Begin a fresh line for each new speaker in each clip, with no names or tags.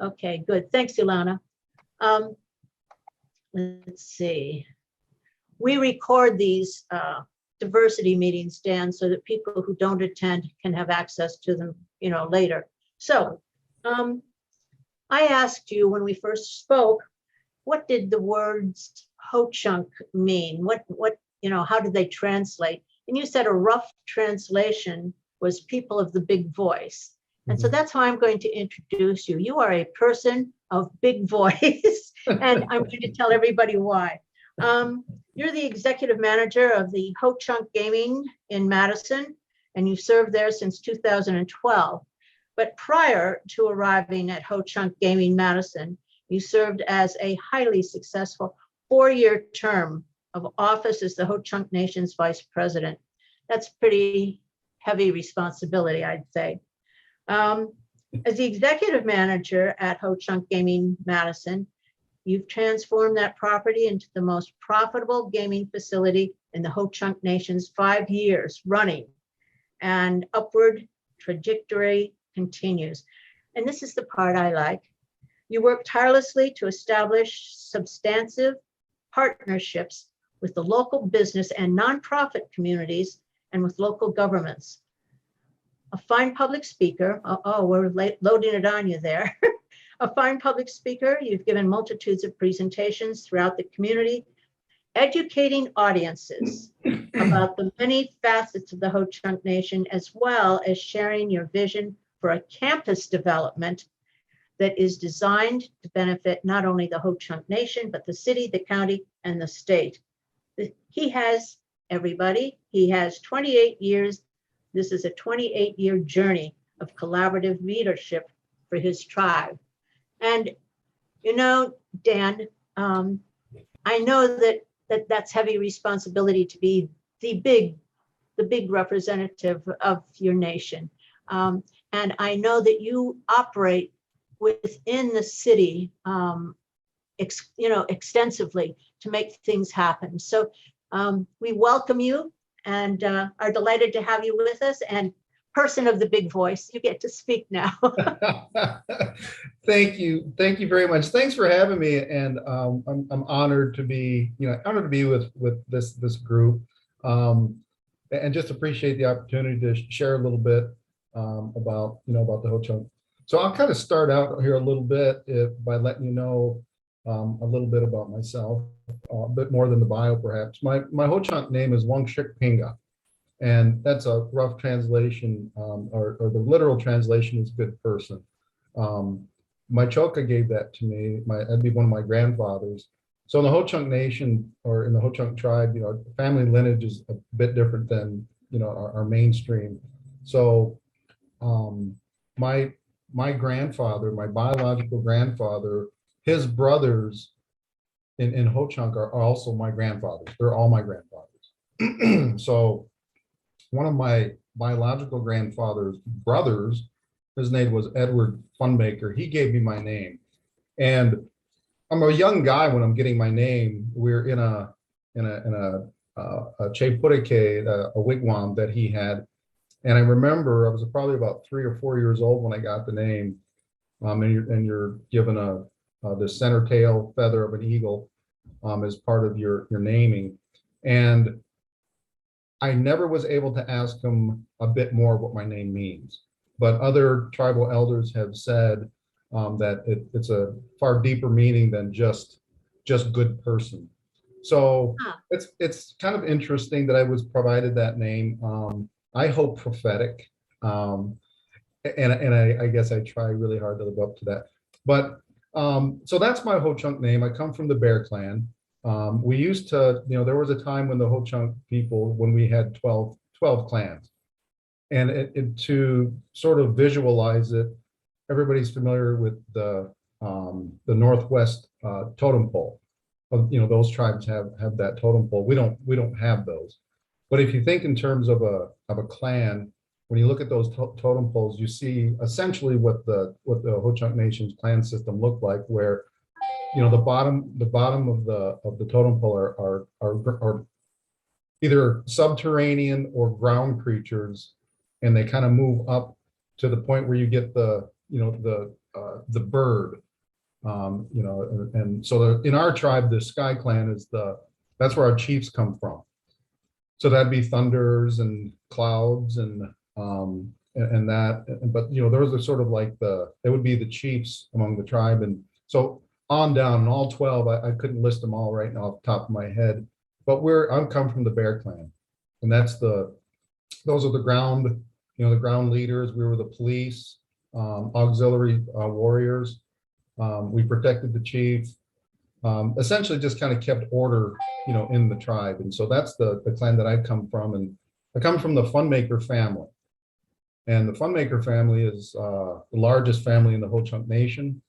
Okay, good. Thanks, Ilana. Let's see. We record these diversity meetings, Dan, so that people who don't attend can have access to them, later. So I asked you when we first spoke, what did the words Ho-Chunk mean? What, how did they translate? And you said a rough translation was people of the big voice. And so that's how I'm going to introduce you. You are a person of big voice, and I'm going to tell everybody why. You're the executive manager of the Ho-Chunk Gaming in Madison, and you've served there since 2012. But prior to arriving at Ho-Chunk Gaming Madison, you served as a highly successful 4-year term of office as the Ho-Chunk Nation's vice president. That's pretty heavy responsibility, I'd say. As the executive manager at Ho-Chunk Gaming Madison, you've transformed that property into the most profitable gaming facility in the Ho-Chunk Nation's 5 years running, and upward trajectory continues. And this is the part I like. You work tirelessly to establish substantive partnerships with the local business and nonprofit communities and with local governments. A fine public speaker, we're loading it on you there. A fine public speaker, you've given multitudes of presentations throughout the community, educating audiences about the many facets of the Ho-Chunk Nation, as well as sharing your vision for a campus development that is designed to benefit not only the Ho-Chunk Nation, but the city, the county, and the state. He has, everybody, he has 28 years. This is a 28-year journey of collaborative leadership for his tribe. And, Dan, I know that's heavy responsibility to be the big representative of your nation. And I know that you operate within the city, extensively to make things happen. So we welcome you and are delighted to have you with us. And person of the big voice, you get to speak now.
Thank you very much. Thanks for having me, and I'm honored to be, with this group, and just appreciate the opportunity to share a little bit about the Ho-Chunk. So I'll kind of start out here a little bit by letting you know a little bit about myself, a bit more than the bio perhaps. My Ho-Chunk name is Wangshik Pinga, and that's a rough translation, or the literal translation is good person. My Choka gave that to me. That'd be one of my grandfathers. So in the Ho-Chunk Nation, or in the Ho-Chunk tribe, family lineage is a bit different than our mainstream. So my grandfather, my biological grandfather, his brothers in Ho-Chunk are also my grandfathers. They're all my grandfathers. So one of my biological grandfather's brothers, his name was Edward Funmaker. He gave me my name, and I'm a young guy when I'm getting my name. We're in a Cheputake, a wigwam that he had, and I remember I was probably about 3 or 4 years old when I got the name. And you're given the center tail feather of an eagle as part of your naming, and I never was able to ask him a bit more what my name means, but other tribal elders have said that it's a far deeper meaning than just good person. So it's kind of interesting that I was provided that name. I hope prophetic, and I guess I try really hard to live up to that. But so that's my Ho-Chunk name. I come from the Bear Clan. We used to, there was a time when the Ho-Chunk people, when we had 12 clans, and to sort of visualize it, everybody's familiar with the Northwest totem pole. Those tribes have that totem pole. We don't have those. But if you think in terms of a clan, when you look at those totem poles, you see essentially what the Ho-Chunk Nation's clan system looked like, where the bottom of the totem pole are either subterranean or ground creatures, and they kind of move up to the point where you get the the bird. And so in our tribe, the Sky Clan that's where our chiefs come from. So that'd be thunders and clouds and that, but those are sort of like they would be the chiefs among the tribe. And so on down, and all 12, I couldn't list them all right now off the top of my head, but I'm come from the Bear Clan. And those are the ground, the ground leaders. We were the police, auxiliary warriors. We protected the chief, essentially just kind of kept order, in the tribe. And so that's the clan that I come from. And I come from the Funmaker family. And the Funmaker family is the largest family in the Ho-Chunk Nation.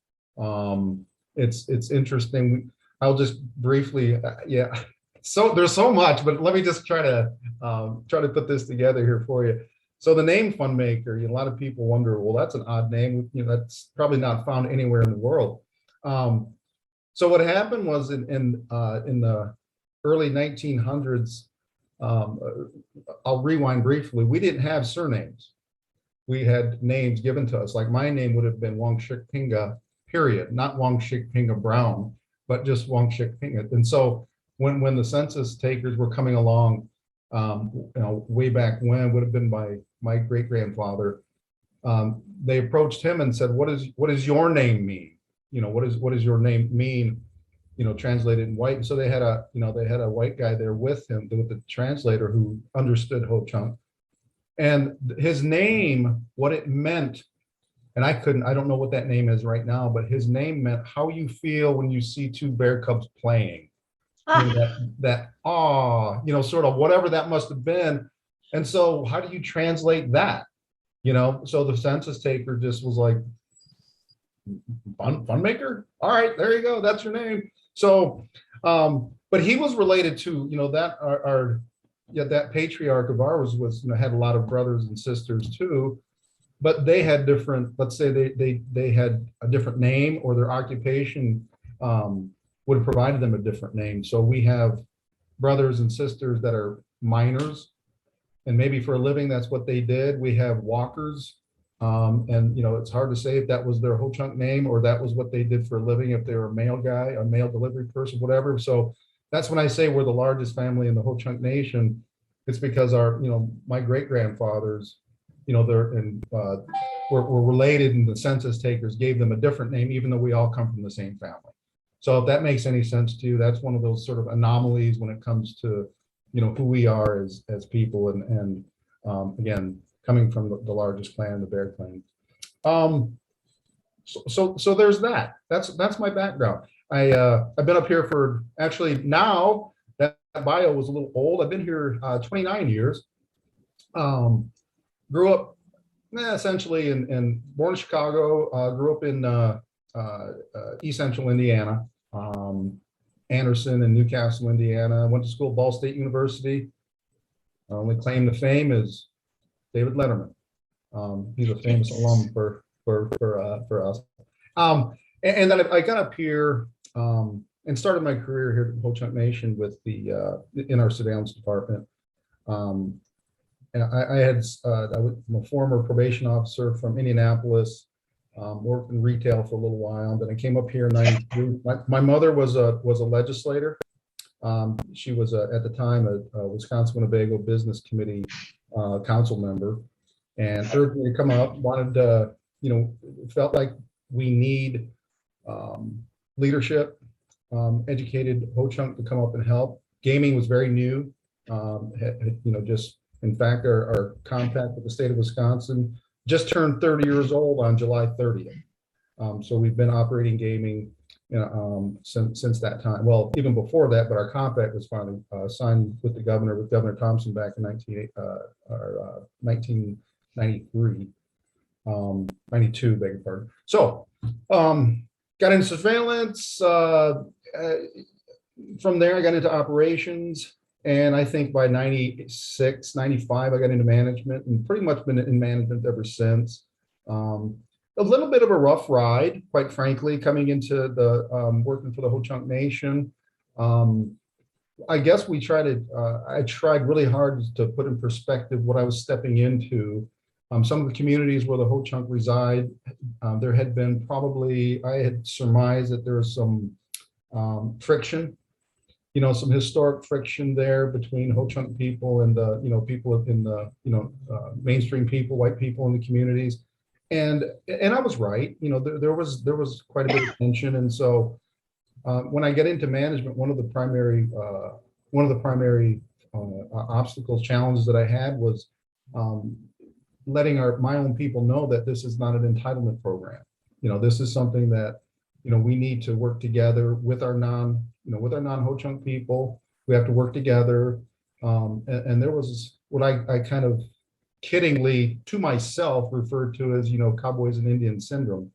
It's interesting. I'll just briefly, So there's so much, but let me just try to put this together here for you. So the name Funmaker, a lot of people wonder, well, that's an odd name. That's probably not found anywhere in the world. So what happened was in the early 1900s, I'll rewind briefly. We didn't have surnames. We had names given to us. Like my name would have been Wangshik Pinga, period, not Wangshik Pinga Brown, but just Wangshik Pinga. And so when the census takers were coming along, way back when, would have been by my great grandfather, they approached him and said, "What does your name mean? What does your name mean? Translated in white." And so they had a white guy there with him, with the translator who understood Ho-Chunk, and his name, what it meant, and I don't know what that name is right now, but his name meant how you feel when you see two bear cubs playing. That awe, sort of whatever that must have been. And so how do you translate that? So the census taker just was like, Funmaker? All right, there you go. That's your name. So, but he was related to, that patriarch of ours was, had a lot of brothers and sisters too, but they had different, let's say they had a different name, or their occupation, would have provided them a different name. So we have brothers and sisters that are miners, and maybe for a living, that's what they did. We have walkers, and it's hard to say if that was their Ho-Chunk name or that was what they did for a living, if they were a mail guy, a mail delivery person, whatever. So that's when I say we're the largest family in the Ho-Chunk Nation. It's because my great grandfathers, were related, and the census takers gave them a different name, even though we all come from the same family. So if that makes any sense to you, that's one of those sort of anomalies when it comes to, who we are as people, and again, coming from the largest clan, the Bear Clan. So there's that. That's my background. I've been up here for, actually now that bio was a little old. I've been here 29 years. Grew up essentially born in Chicago. Grew up in East Central Indiana, Anderson and Newcastle, Indiana. Went to school at Ball State University. Our only claim to fame is David Letterman. He's a famous alum for us. And then I got up here and started my career here at the Ho-Chunk Nation with in our surveillance department. And I'm a former probation officer from Indianapolis. Worked in retail for a little while. Then I came up here in '93. My mother was a legislator. She was at the time a Wisconsin Winnebago Business Committee council member, and urged me to come up. Wanted felt like we need leadership, educated Ho-Chunk to come up and help. Gaming was very new. Just in fact, our compact with the state of Wisconsin just turned 30 years old on July 30th. So we've been operating gaming since that time. Well, even before that, but our compact was finally signed with Governor Thompson back in 1993, 92, beg your pardon. So got into surveillance. From there, I got into operations. And I think by 96, 95, I got into management, and pretty much been in management ever since. A little bit of a rough ride, quite frankly, coming into the working for the Ho-Chunk Nation. I guess I tried really hard to put in perspective what I was stepping into. Some of the communities where the Ho-Chunk reside there had been probably, I had surmised that there was some friction, some historic friction there between Ho-Chunk people and the, people in the, mainstream people, white people in the communities. And I was right, there was quite a bit of tension. And so when I get into management, one of the primary obstacles, challenges that I had was letting my own people know that this is not an entitlement program. This is something that, we need to work together with our non-Ho-Chunk people. We have to work together. And there was what I kind of kiddingly to myself referred to as, cowboys and Indians syndrome.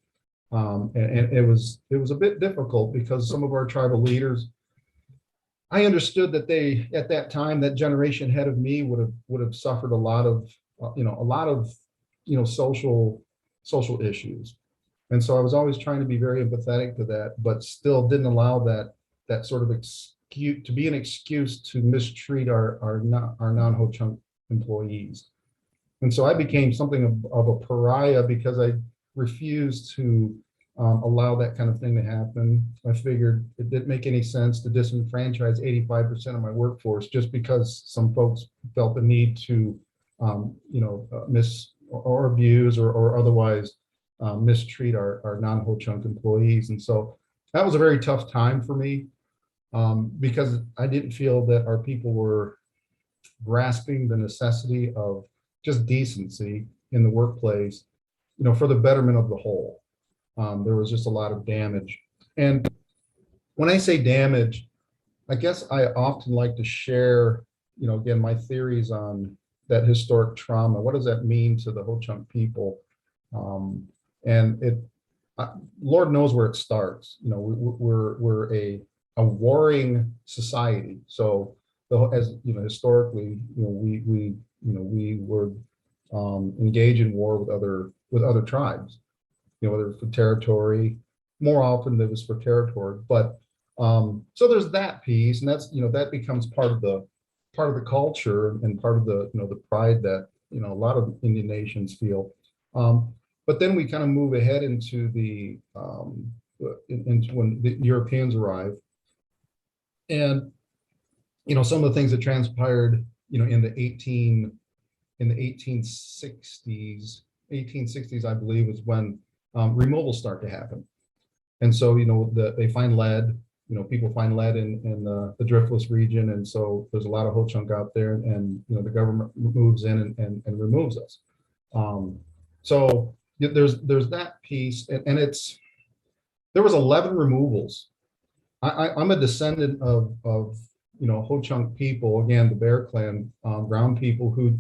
And it was a bit difficult because some of our tribal leaders, I understood that they, at that time, that generation ahead of me would have suffered a lot of social issues. And so I was always trying to be very empathetic to that, but still didn't allow that sort of excuse to be an excuse to mistreat our non-Ho-Chunk employees. And so I became something of a pariah because I refused to allow that kind of thing to happen. I figured it didn't make any sense to disenfranchise 85% of my workforce just because some folks felt the need to, miss or abuse or otherwise mistreat our non-Ho-Chunk employees. And so that was a very tough time for me because I didn't feel that our people were grasping the necessity of just decency in the workplace, for the betterment of the whole. There was just a lot of damage. And when I say damage, I guess I often like to share, again, my theories on that historic trauma. What does that mean to the Ho-Chunk people? And Lord knows where it starts. We're a warring society. So as historically, we would engage in war with other tribes. Whether it's for territory, more often it was for territory. But so there's that piece, and that's that becomes part of the culture and part of the the pride that a lot of Indian nations feel. But then we kind of move ahead into into when the Europeans arrive, and some of the things that transpired in the 1860s, I believe, was when removals start to happen. And so, they find lead, people find lead in the Driftless region. And so there's a lot of Ho-Chunk out there, and, the government moves in and removes us. So there's that piece, and there was 11 removals. I'm a descendant of Ho-Chunk people, again, the Bear Clan, ground people who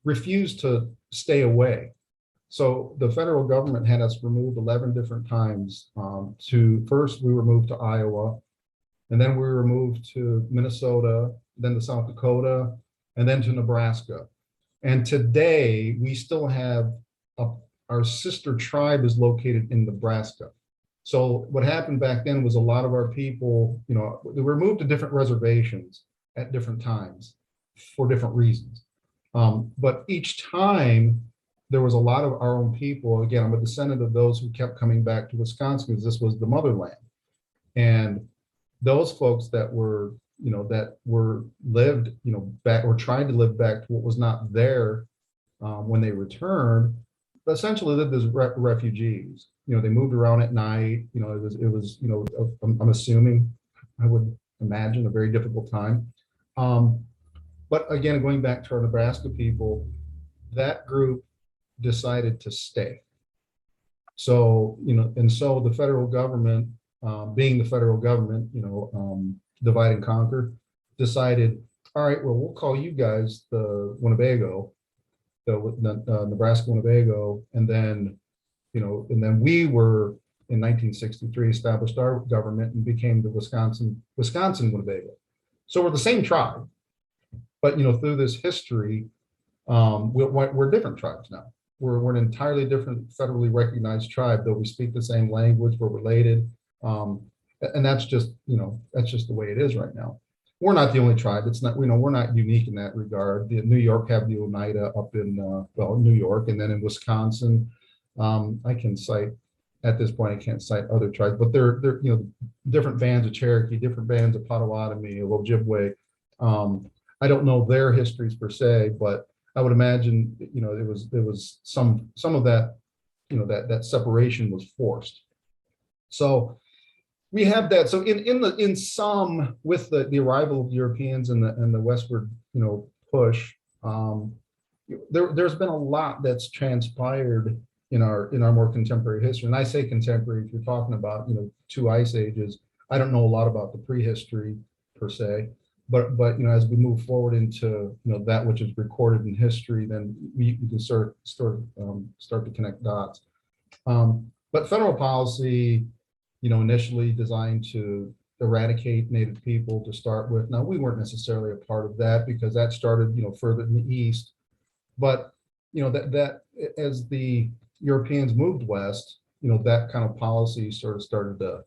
refused to stay away. So the federal government had us removed 11 different times. First, we were moved to Iowa, and then we were moved to Minnesota, then to South Dakota, and then to Nebraska. And today, we still have our sister tribe is located in Nebraska. So what happened back then was a lot of our people, they were moved to different reservations at different times for different reasons. But each time, there was a lot of our own people. Again, I'm a descendant of those who kept coming back to Wisconsin because this was the motherland. And those folks that were, lived, back or tried to live back to what was not there when they returned, essentially lived as refugees. They moved around at night. It was, I'm assuming, I would imagine, a very difficult time. But again, going back to our Nebraska people, that group decided to stay. So, and so the federal government, being the federal government, divide and conquer, decided, all right, well, we'll call you guys the Winnebago, the Nebraska Winnebago, and then, we were in 1963 established our government and became the Wisconsin Winnebago. So we're the same tribe, but through this history, we're different tribes now. We're an entirely different federally recognized tribe, though we speak the same language, we're related. And that's just the way it is right now. We're not the only tribe. It's not, we're not unique in that regard. New York have the Oneida up in, New York, and then in Wisconsin, I can cite, at this point, I can't cite other tribes, but they're, you know, different bands of Cherokee, different bands of Potawatomi, of Ojibwe. I don't know their histories per se, but I would imagine, you know, there was some of that, you know, that separation was forced. So we have that. So in some, with the arrival of Europeans and the westward, you know, push, there's been a lot that's transpired in our more contemporary history. And I say contemporary, if you're talking about, you know, 2 ice ages. I don't know a lot about the prehistory per se, but you know, as we move forward into, you know, that which is recorded in history, then we can start to connect dots. But federal policy, you know, initially designed to eradicate Native people to start with. Now, we weren't necessarily a part of that because that started, you know, further in the east. But, you know, that as the Europeans moved west, you know, that kind of policy sort of started to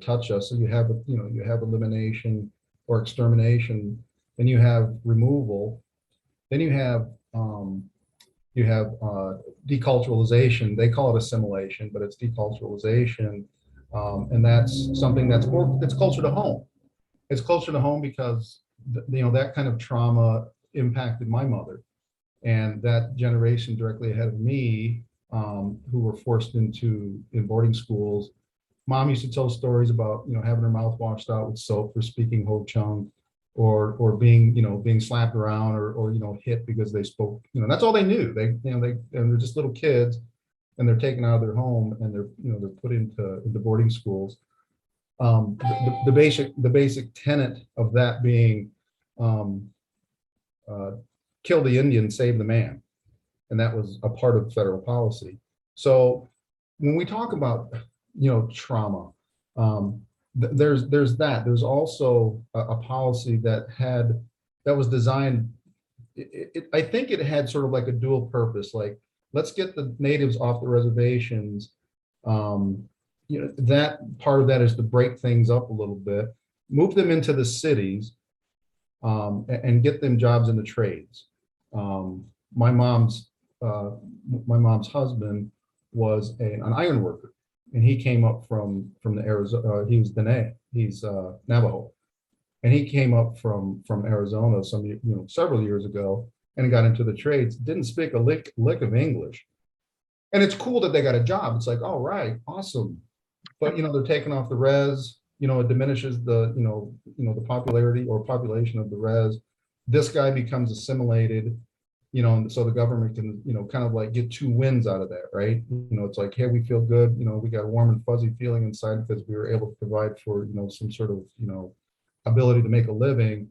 touch us. So you have, you know, you have elimination or extermination, then you have removal, then you have deculturalization. They call it assimilation, but it's deculturalization. And that's something it's closer to home. It's closer to home because, you know, that kind of trauma impacted my mother and that generation directly ahead of me, who were forced in boarding schools. Mom used to tell stories about, you know, having her mouth washed out with soap for speaking Ho-Chunk, or being, you know, being slapped around or, you know, hit because they spoke, you know, that's all they knew. And they're just little kids, and they're taken out of their home and they're, you know, they're put into boarding schools. The basic tenet of that being, kill the Indian, save the man. And that was a part of federal policy. So when we talk about, you know, trauma, there's that. There's also a policy that was designed. I think it had sort of like a dual purpose. Like, let's get the natives off the reservations. You know, that part of that is to break things up a little bit, move them into the cities, and get them jobs in the trades. My mom's husband was an iron worker, and he came up from the Arizona. He was Dene. He's Navajo, and he came up from Arizona several years ago, and got into the trades. Didn't speak a lick of English, and it's cool that they got a job. It's like, all right, awesome, but you know, they're taking off the res. You know, it diminishes the the popularity or population of the res. This guy becomes assimilated. You know, and so the government can, you know, kind of like get 2 wins out of that, right? You know, it's like, hey, we feel good, you know, we got a warm and fuzzy feeling inside because we were able to provide for, you know, some sort of, you know, ability to make a living.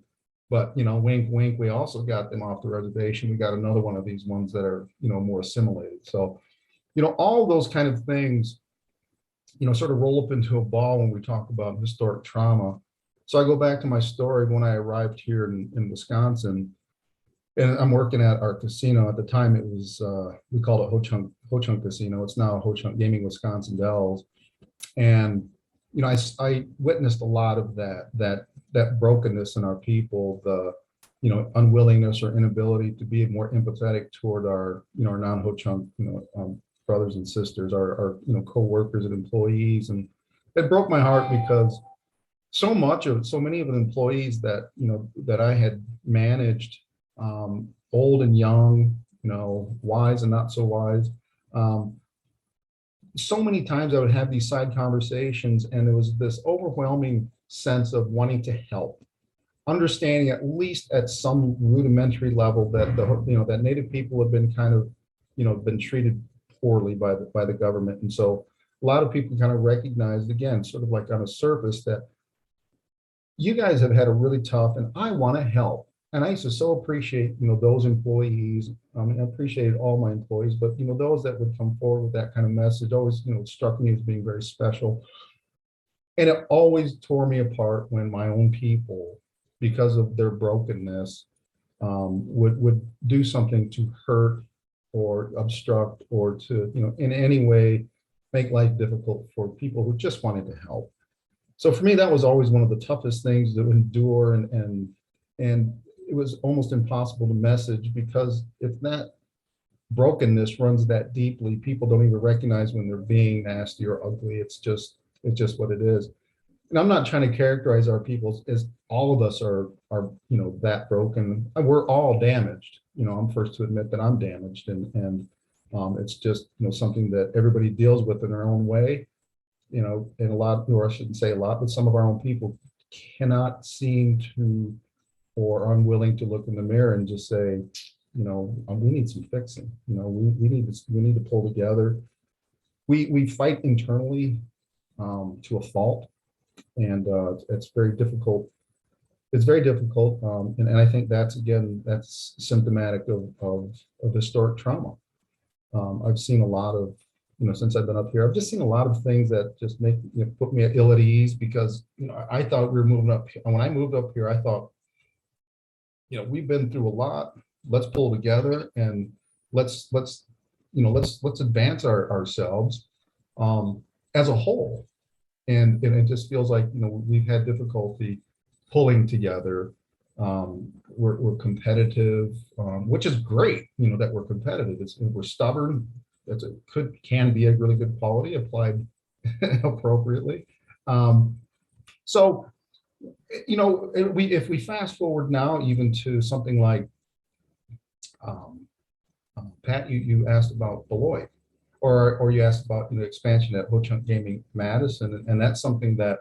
But, you know, wink, wink, we also got them off the reservation. We got another one of these ones that are, you know, more assimilated. So, you know, all those kind of things, you know, sort of roll up into a ball when we talk about historic trauma. So I go back to my story when I arrived here in Wisconsin. And I'm working at our casino. At the time, it was we called it Ho-Chunk Casino. It's now Ho-Chunk Gaming Wisconsin Dells. And you know, I witnessed a lot of that brokenness in our people, the, you know, unwillingness or inability to be more empathetic toward our, you know, our non-Ho-Chunk, you know, brothers and sisters, our you know, co-workers and employees. And it broke my heart because so many of the employees that, you know, that I had managed, old and young, you know, wise and not so wise. So many times I would have these side conversations, and there was this overwhelming sense of wanting to help, understanding at least at some rudimentary level that that Native people have been kind of, you know, been treated poorly by the government. And so a lot of people kind of recognized, again, sort of like on a surface, that you guys have had a really tough, and I want to help. And I used to so appreciate, you know, those employees. I appreciated all my employees, but, you know, those that would come forward with that kind of message always, you know, struck me as being very special. And it always tore me apart when my own people, because of their brokenness, would do something to hurt or obstruct or to, you know, in any way make life difficult for people who just wanted to help. So for me, that was always one of the toughest things to endure, and it was almost impossible to message, because if that brokenness runs that deeply. People don't even recognize when they're being nasty or ugly. It's just what it is. And I'm not trying to characterize our people as all of us are that broken. We're all damaged. I'm first to admit that I'm damaged, and it's just something that everybody deals with in their own way. And a lot, or I shouldn't say a lot, but some of our own people cannot seem to, or are unwilling to look in the mirror and just say, we need some fixing. We need to pull together. We fight internally to a fault, and it's very difficult. It's very difficult, and I think that's symptomatic of historic trauma. I've seen a lot of, since I've been up here, I've just seen a lot of things that just put me at ill at ease, because I thought we were moving up. When I moved up here, I thought, we've been through a lot. Let's pull together and let's advance ourselves as a whole. And it just feels like we've had difficulty pulling together. We're competitive, which is great. That we're competitive. We're stubborn. Can be a really good quality applied appropriately. So if we fast forward now even to something like Pat, you asked about Beloit, or you asked about expansion at Ho Chunk Gaming Madison, and that's something that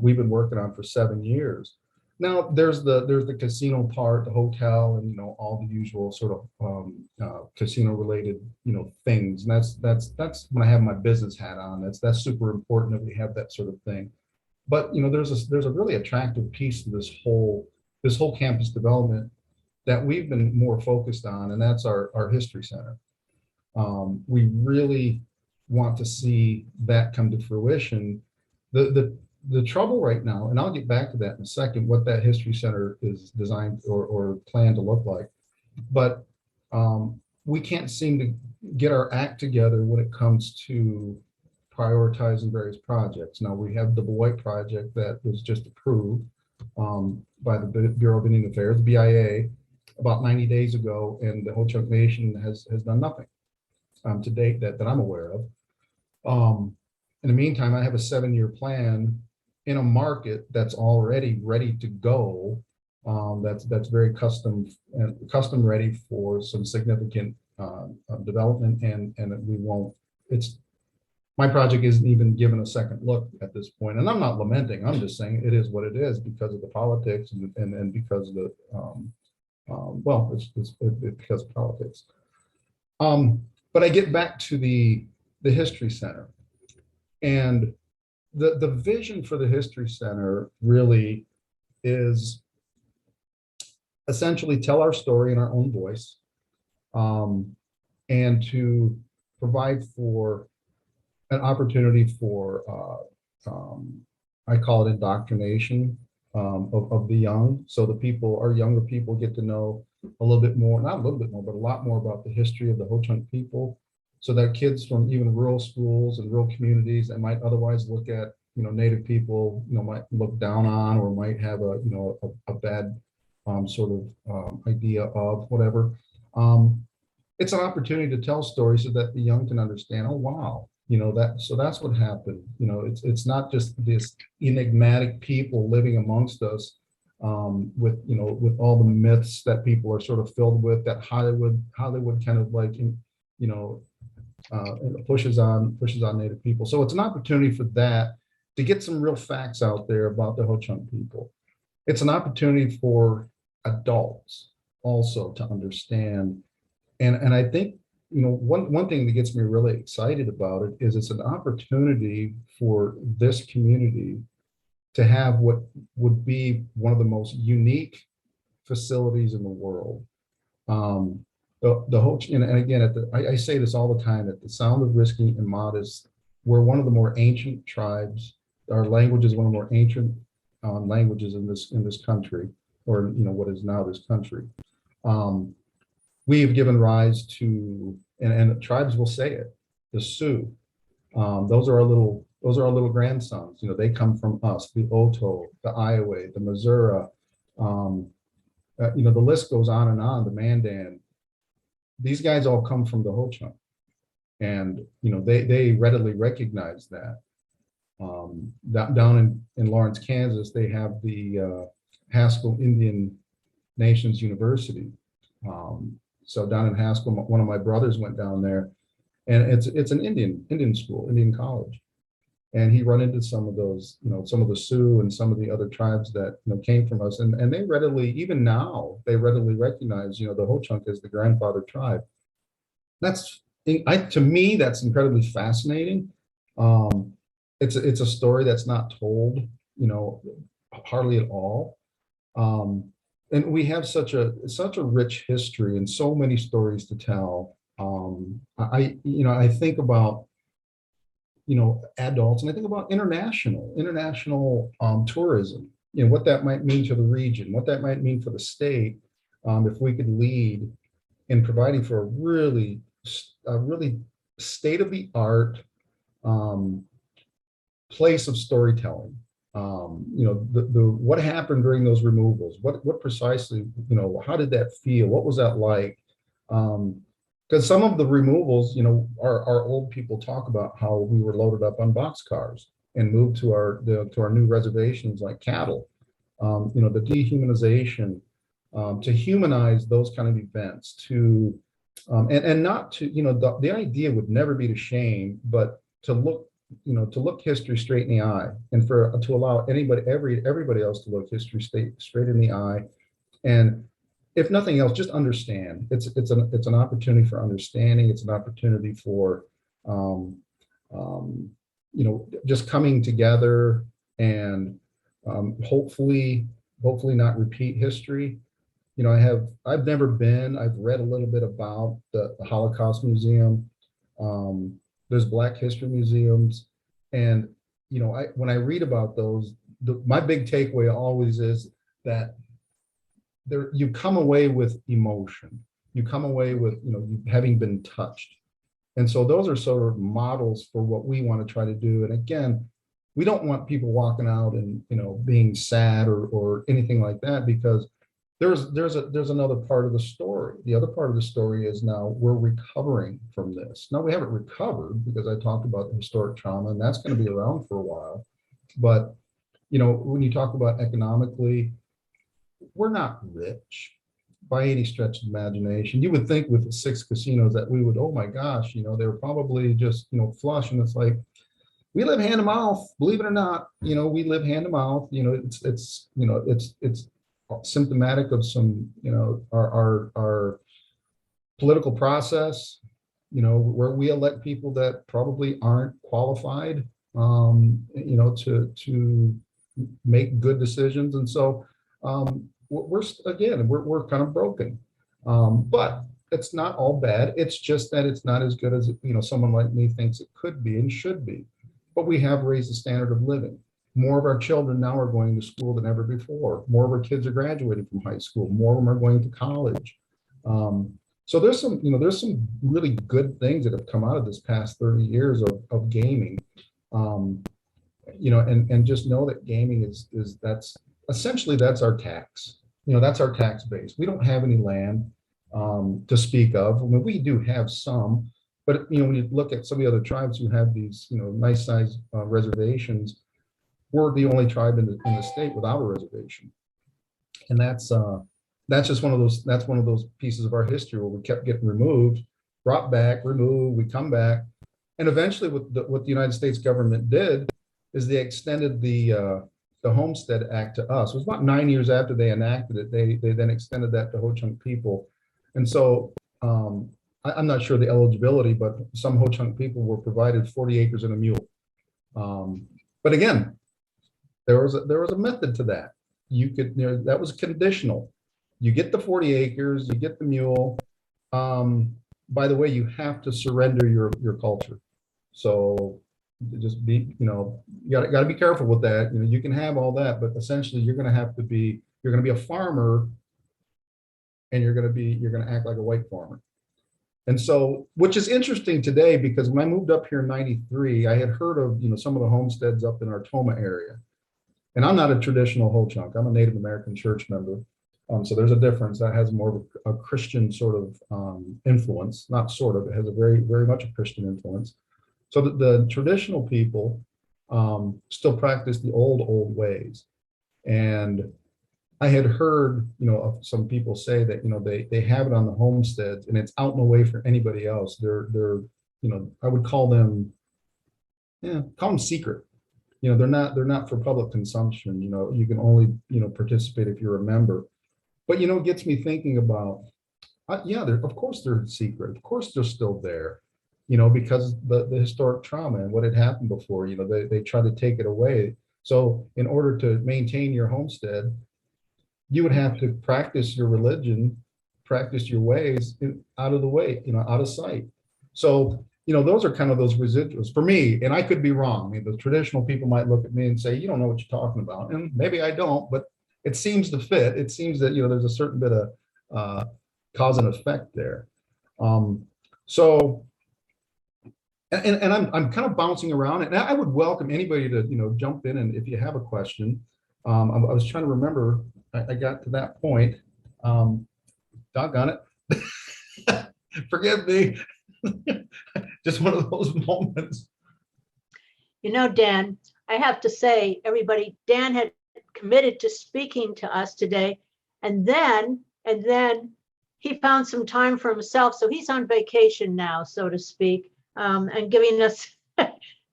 we've been working on for 7 years. Now there's the casino part, the hotel, and all the usual sort of casino related things. And that's when I have my business hat on. That's super important that we have that sort of thing. But there's a really attractive piece to this whole campus development that we've been more focused on, and that's our history center. We really want to see that come to fruition. The trouble right now, and I'll get back to that in a second, what that history center is designed or planned to look like, but we can't seem to get our act together when it comes to prioritizing various projects. Now we have the Beloit project that was just approved by the Bureau of Indian Affairs, BIA, about 90 days ago, and the Ho Chunk Nation has done nothing to date that I'm aware of. In the meantime, I have a 7-year plan in a market that's already ready to go. That's very custom ready for some significant development, and we won't. My project isn't even given a second look at this point, and I'm not lamenting. I'm just saying it is what it is because of the politics and because of the it's because of politics. But I get back to the History Center, and the vision for the History Center really is essentially tell our story in our own voice, and to provide for an opportunity for I call it indoctrination of the young. So our younger people get to know a little bit more, not a little bit more, but a lot more about the history of the Ho Chunk people, so that kids from even rural schools and rural communities that might otherwise look at Native people might look down on, or might have a bad sort of idea of whatever. It's an opportunity to tell stories so that the young can understand, oh wow, so that's what happened. It's not just this enigmatic people living amongst us with all the myths that people are sort of filled with, that Hollywood kind of like pushes on Native people. So it's an opportunity for that, to get some real facts out there about the Ho Chunk people. It's an opportunity for adults also to understand, and I think one thing that gets me really excited about it is it's an opportunity for this community to have what would be one of the most unique facilities in the world. The whole, and again, I say this all the time, at the Sound of Risky and Modest, we're one of the more ancient tribes. Our language is one of the more ancient languages in this country, or what is now this country. We have given rise to, and the tribes will say it, the Sioux. Those are our little grandsons. They come from us. The Oto, the Iowa, the Missouri. The list goes on and on. The Mandan. these guys all come from the Ho-Chunk. And, they readily recognize that. Down in Lawrence, Kansas, they have the Haskell Indian Nations University. So down in Haskell, one of my brothers went down there, and it's an Indian school, Indian college. And he run into some of those, some of the Sioux and some of the other tribes that came from us, and they readily, even now, they readily recognize, the Ho-Chunk as the grandfather tribe. To me, that's incredibly fascinating. It's a story that's not told, hardly at all. And we have such a rich history and so many stories to tell. I think about, adults, and I think about international tourism, what that might mean to the region, what that might mean for the state, if we could lead in providing for a really state-of-the-art place of storytelling. What happened during those removals? What precisely, how did that feel? What was that like? Because some of the removals, our old people talk about how we were loaded up on boxcars and moved to our new reservations like cattle. The dehumanization, to humanize those kind of events, and not to, the idea would never be to shame, but to look history straight in the eye, and to allow everybody else to look history straight in the eye, and if nothing else, just understand. It's an opportunity for understanding. It's an opportunity for just coming together and hopefully not repeat history. I've never been. I've read a little bit about the Holocaust Museum. There's Black History museums, and when I read about those, my big takeaway always is that you come away with emotion. You come away with having been touched, and so those are sort of models for what we want to try to do. And again, we don't want people walking out and being sad or anything like that, because there's another part of the story. The other part of the story is now we're recovering from this. Now we haven't recovered, because I talked about the historic trauma, and that's going to be around for a while. But when you talk about economically, we're not rich by any stretch of imagination. You would think with the 6 casinos that we would, oh my gosh, they were probably just flush, and it's like, we live hand to mouth, believe it or not. We live hand to mouth. It's symptomatic of some, our political process, where we elect people that probably aren't qualified, to make good decisions. And so we're kind of broken, but it's not all bad. It's just that it's not as good as, someone like me thinks it could be and should be. But we have raised the standard of living. More of our children now are going to school than ever before. More of our kids are graduating from high school. More of them are going to college. So there's some really good things that have come out of this past 30 years of gaming. And just know that gaming that's essentially, that's our tax. That's our tax base. We don't have any land to speak of. I mean, we do have some, but when you look at some of the other tribes who have these nice sized reservations, we're the only tribe in the state without a reservation. And that's just one of those pieces of our history where we kept getting removed, brought back, removed, we come back. And eventually what the United States government did is they extended the Homestead Act to us. It was about 9 years after they enacted it. They then extended that to Ho-Chunk people. And so I'm not sure the eligibility, but some Ho-Chunk people were provided 40 acres and a mule. But again, there was a method to that. You could, that was conditional. You get the 40 acres, you get the mule. By the way, you have to surrender your culture. So just be, you got to be careful with that. You can have all that, but essentially you're going to be a farmer, and you're going to act like a white farmer. And so, which is interesting today, because when I moved up here in '93, I had heard of, some of the homesteads up in our Tomah area. And I'm not a traditional Ho-Chunk. I'm a Native American church member. So there's a difference that has more of a Christian sort of influence, not sort of, it has a very, very much a Christian influence. So the traditional people still practice the old ways. And I had heard, of some people say that, they have it on the homesteads and it's out and away for anybody else. I would call them, yeah, call them secret. They're not for public consumption. You can only, participate if you're a member. But, it gets me thinking about, yeah, of course they're secret. Of course they're still there, because the historic trauma and what had happened before, they try to take it away. So in order to maintain your homestead, you would have to practice your religion, practice your ways out of the way, out of sight. So, those are kind of those residuals for me, and I could be wrong. I mean, the traditional people might look at me and say, you don't know what you're talking about. And maybe I don't, but it seems to fit. It seems that, there's a certain bit of cause and effect there. So, and I'm kind of bouncing around, and I would welcome anybody to, jump in, and if you have a question. I was trying to remember, I got to that point. Doggone it. Forgive me. Just one of those moments.
Dan, I have to say, everybody, Dan had committed to speaking to us today, and then he found some time for himself. So he's on vacation now, so to speak, and giving us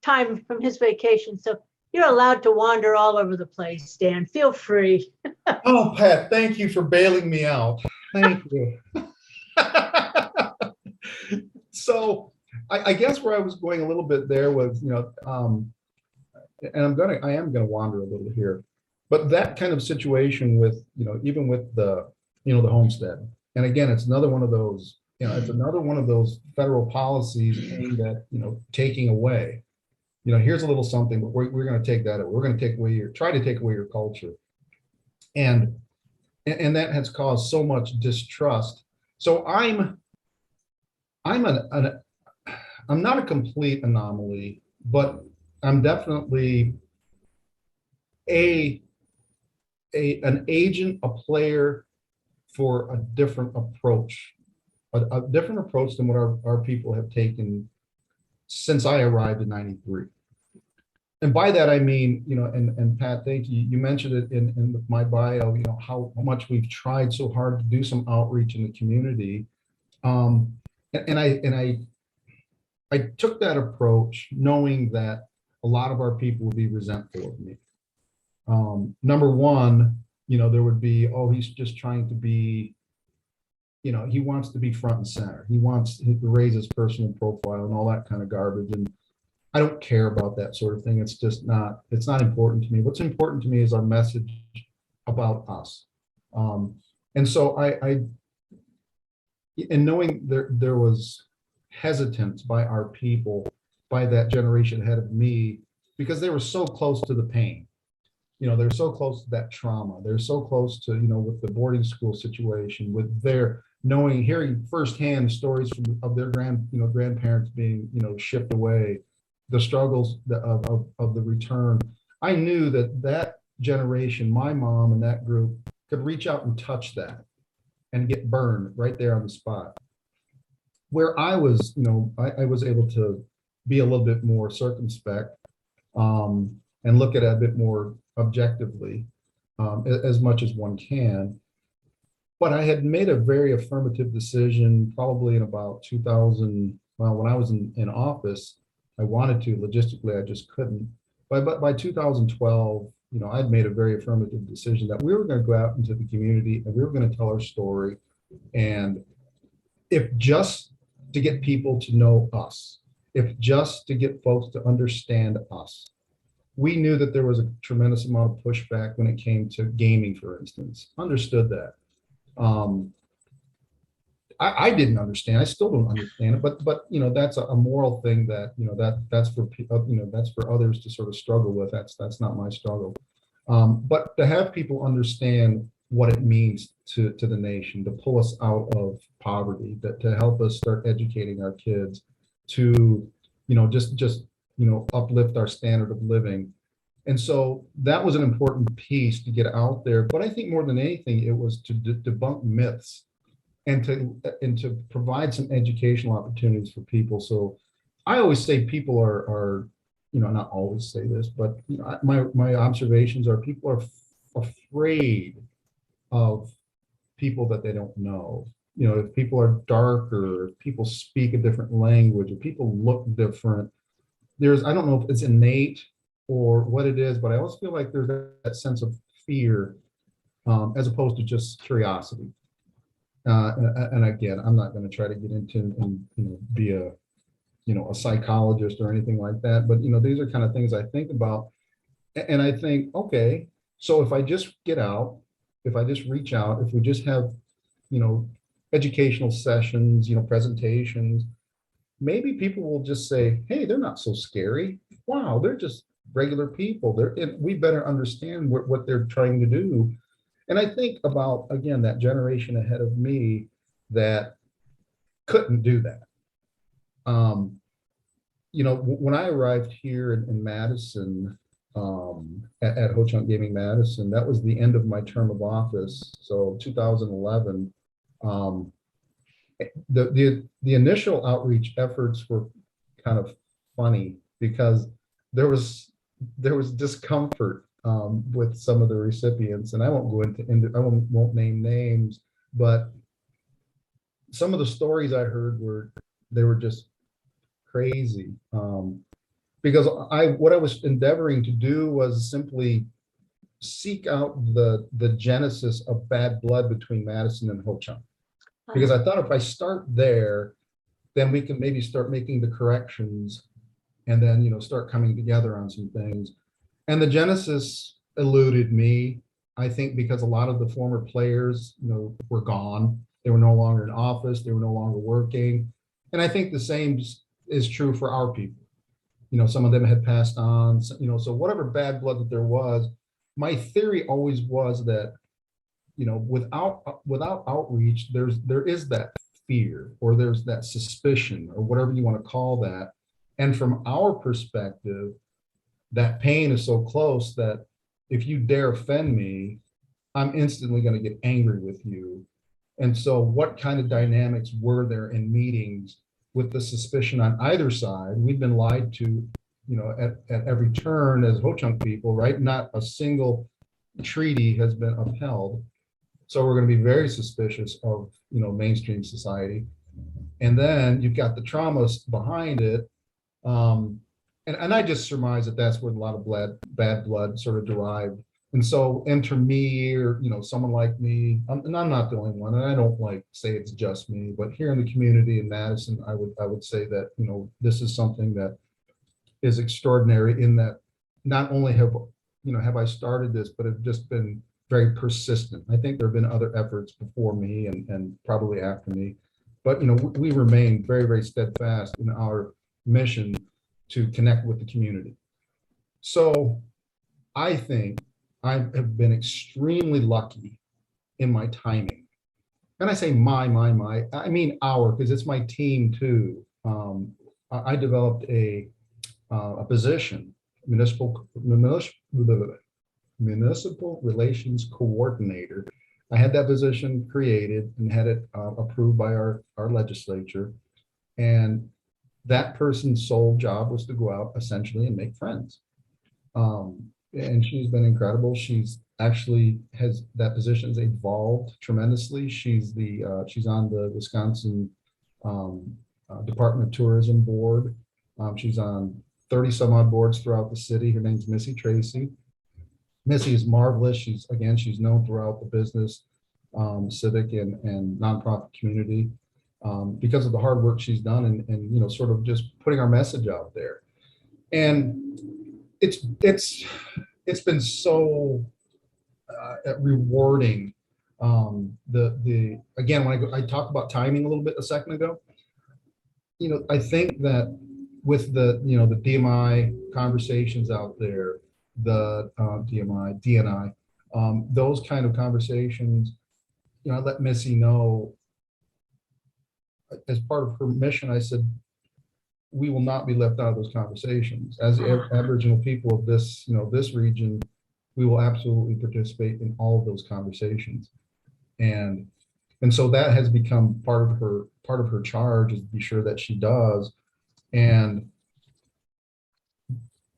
time from his vacation. So you're allowed to wander all over the place, Dan. Feel free.
Oh, Pat, thank you for bailing me out. Thank you. So I guess where I was going a little bit there was, and I am gonna wander a little here, but that kind of situation with, even with the homestead. And again, it's another one of those, federal policies aimed at, taking away. Here's a little something, but we're going to take that away. We're going to try to take away your culture. And that has caused so much distrust. So I'm not a complete anomaly, but I'm definitely an agent, a player for a different approach, a different approach than what our people have taken since I arrived in '93. And by that, I mean, and Pat, thank you. You mentioned it in my bio, how much we've tried so hard to do some outreach in the community. And I took that approach knowing that a lot of our people would be resentful of me. Number one, there would be, oh, he's just trying to be, he wants to be front and center. He wants to raise his personal profile and all that kind of garbage. And I don't care about that sort of thing. It's not important to me. What's important to me is our message about us. And so and knowing there was hesitance by our people, by that generation ahead of me, because they were so close to the pain. They're so close to that trauma. They're so close to, with the boarding school situation, with their hearing firsthand stories of their grandparents being, shipped away, the struggles of the return. I knew that generation, my mom and that group, could reach out and touch that and get burned right there on the spot. Where I was, I was able to be a little bit more circumspect, and look at it a bit more objectively, as much as one can. But I had made a very affirmative decision probably in about 2000. Well, when I was in office, I wanted to, logistically, I just couldn't. But by 2012, I'd made a very affirmative decision that we were going to go out into the community and we were going to tell our story. And if just to get people to know us, if just to get folks to understand us, we knew that there was a tremendous amount of pushback when it came to gaming, for instance. Understood that. I didn't understand. I still don't understand it, but that's a moral thing that that's for that's for others to sort of struggle with. That's not my struggle. But to have people understand what it means to the nation, to pull us out of poverty, to help us start educating our kids, to just uplift our standard of living. And so that was an important piece to get out there. But I think more than anything, it was to debunk myths and to provide some educational opportunities for people. So I always say people are, you know, not always say this, but you know, my observations are people are afraid of people that they don't know. You know, if people are darker, if people speak a different language, if people look different, there's, I don't know if it's innate or what it is, but I always feel like there's that sense of fear as opposed to just curiosity. And again, I'm not going to try to get into and you know be a you know a psychologist or anything like that, but you know these are kind of things I think about, and I think, okay, so if I just get out, if I just reach out, if we just have you know educational sessions, you know presentations, maybe people will just say, hey, they're not so scary. Wow, they're just regular people. They're and we better understand what they're trying to do. And I think about, again, that generation ahead of me that couldn't do that. Um, you know, when I arrived here in Madison, at Ho Chunk Gaming Madison, that was the end of my term of office. So 2011, um, the initial outreach efforts were kind of funny because there was there was discomfort with some of the recipients, and I won't go into I won't name names, but some of the stories I heard were they were just crazy. Because what I was endeavoring to do was simply seek out the genesis of bad blood between Madison and Ho Chunk. Because I thought if I start there, then we can maybe start making the corrections and then, you know, start coming together on some things. And the genesis eluded me, I think, because a lot of the former players, you know, were gone. They were no longer in office. They were no longer working. And I think the same is true for our people. You know, some of them had passed on, you know, so whatever bad blood that there was, my theory always was that, you know, without outreach, there is that fear or there's that suspicion or whatever you want to call that. And from our perspective, that pain is so close that if you dare offend me, I'm instantly going to get angry with you. And so what kind of dynamics were there in meetings with the suspicion on either side? We've been lied to, you know, at every turn as Ho Chunk people, right? Not a single treaty has been upheld. So we're going to be very suspicious of, you know, mainstream society. And then you've got the traumas behind it. And I just surmise that that's where a lot of bad blood sort of derived. And so enter me or, you know, someone like me, and I'm not the only one, and I don't like say it's just me, but here in the community in Madison, I would say that, you know, this is something that is extraordinary in that not only have I started this, but have just been very persistent. I think there have been other efforts before me and probably after me, but, you know, we remain very, very steadfast in our mission to connect with the community. So I think I have been extremely lucky in my timing. And I say my, I mean our, because it's my team too. I developed a position, municipal relations coordinator. I had that position created and had it approved by our legislature. And that person's sole job was to go out essentially and make friends. And she's been incredible. She's actually has that position has evolved tremendously. She's on the Wisconsin Department of Tourism board. She's on 30 some odd boards throughout the city. Her name's Missy Tracy. Missy is marvelous. She's known throughout the business, civic and nonprofit community. Because of the hard work she's done and you know sort of just putting our message out there, and it's been so rewarding. The again when I talked about timing a little bit a second ago, you know, I think that with the you know the DMI conversations out there, the DNI, those kind of conversations, you know, I let Missy know as part of her mission. I said, we will not be left out of those conversations. As Aboriginal people of this, this region, we will absolutely participate in all of those conversations. And so that has become part of her charge, is to be sure that she does. And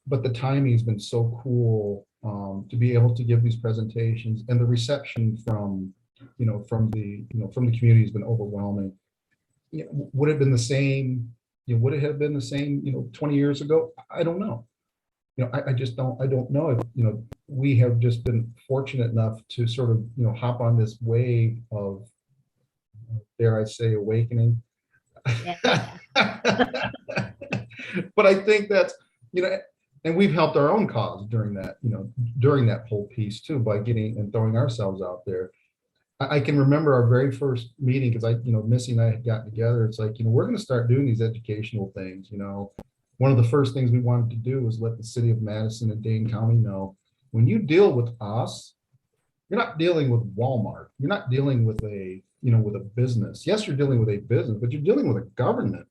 but the timing has been so cool, to be able to give these presentations, and the reception from the community has been overwhelming. Would it have been the same? Would it have been the same 20 years ago? I don't know. I just don't know if, we have just been fortunate enough to sort of, hop on this wave of, dare I say, awakening.
Yeah.
But I think that's, and we've helped our own cause during that whole piece too, by getting and throwing ourselves out there. I can remember our very first meeting, because Missy and I had gotten together. It's like, we're going to start doing these educational things. One of the first things we wanted to do was let the city of Madison and Dane County know, when you deal with us, you're not dealing with Walmart. You're not dealing with with a business. Yes, you're dealing with a business, but you're dealing with a government.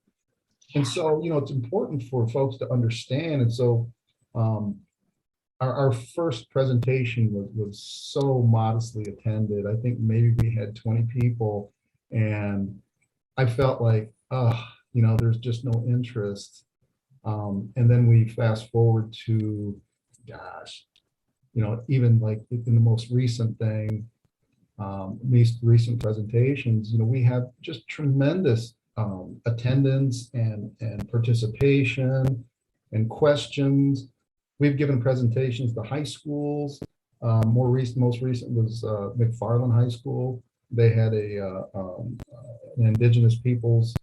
And so, it's important for folks to understand. And so, our first presentation was so modestly attended. I think maybe we had 20 people, and I felt like, there's just no interest. And then we fast forward to, gosh, even like in the most recent thing, these recent presentations, we have just tremendous attendance and participation and questions. We've given presentations to high schools. Most recent was McFarland High School. They had an Indigenous peoples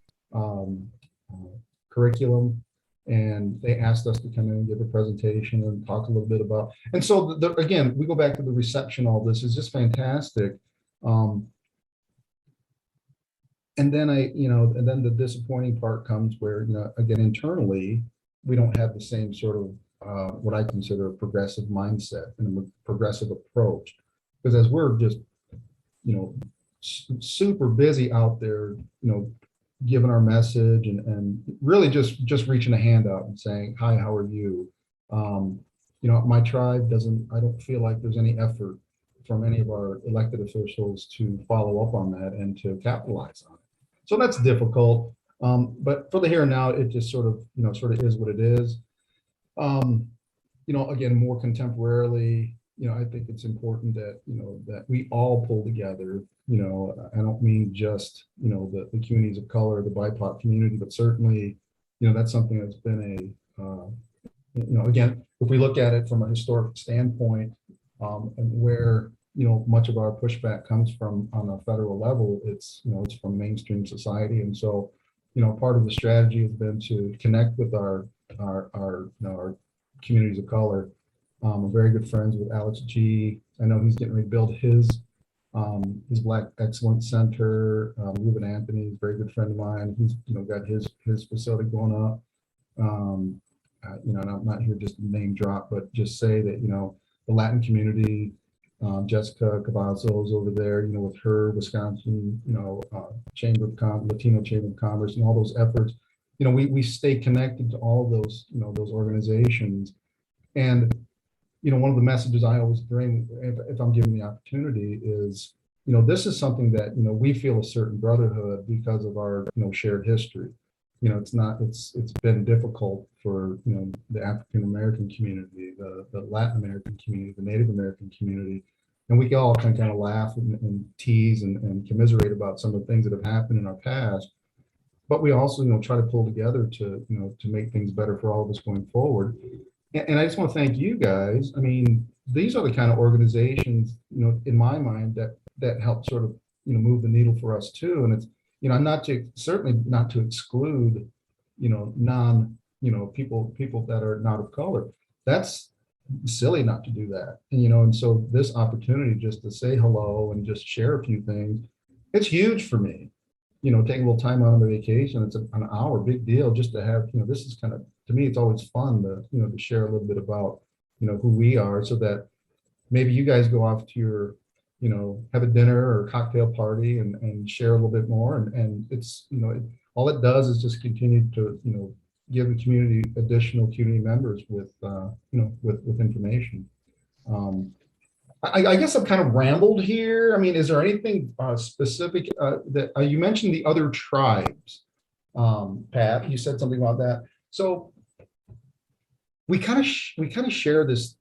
curriculum, and they asked us to come in and give a presentation and talk a little bit about. And so again, we go back to the reception. All this is just fantastic. And then and then the disappointing part comes where, again, internally, we don't have the same sort of what I consider a progressive mindset and a progressive approach, because as we're just, super busy out there, giving our message and really just reaching a hand out and saying, hi, how are you? My tribe I don't feel like there's any effort from any of our elected officials to follow up on that and to capitalize on it. So that's difficult. But for the here and now, it just sort of is what it is. Again, more contemporarily, I think it's important that, that we all pull together. I don't mean just, the communities of color, the BIPOC community, but certainly, that's something that's been again, if we look at it from a historic standpoint, and where, much of our pushback comes from on a federal level, it's from mainstream society. And so, part of the strategy has been to connect with our communities of color. I'm very good friends with Alex G. I know he's getting ready to build his Black Excellence Center. Ruben Anthony is a very good friend of mine. He's got his facility going up. And I'm not here just to name drop, but just say that the Latin community, Jessica Cavazos is over there, with her Wisconsin, Latino Chamber of Commerce, and all those efforts. We stay connected to all of those, those organizations. And one of the messages I always bring, if I'm given the opportunity, is this is something that we feel a certain brotherhood because of our shared history. It's been difficult for the African American community, the Latin American community, the Native American community, and we all can kind of laugh and tease and commiserate about some of the things that have happened in our past. But we also try to pull together to to make things better for all of us going forward. And I just want to thank you guys. I mean, these are the kind of organizations, in my mind, that help sort of, move the needle for us too. And it's, certainly not to exclude, people that are not of color. That's silly not to do that. And so this opportunity just to say hello and just share a few things, it's huge for me. Taking a little time out on the vacation, it's an hour, big deal, just to have, this is kind of, to me, it's always fun to, to share a little bit about, who we are, so that maybe you guys go off to your, have a dinner or a cocktail party and share a little bit more. And it's, all it does is just continue to, give the community additional community members with, with information. I guess I've kind of rambled here. I mean, is there anything specific that you mentioned the other tribes? Pat, you said something about that. So we kind of share this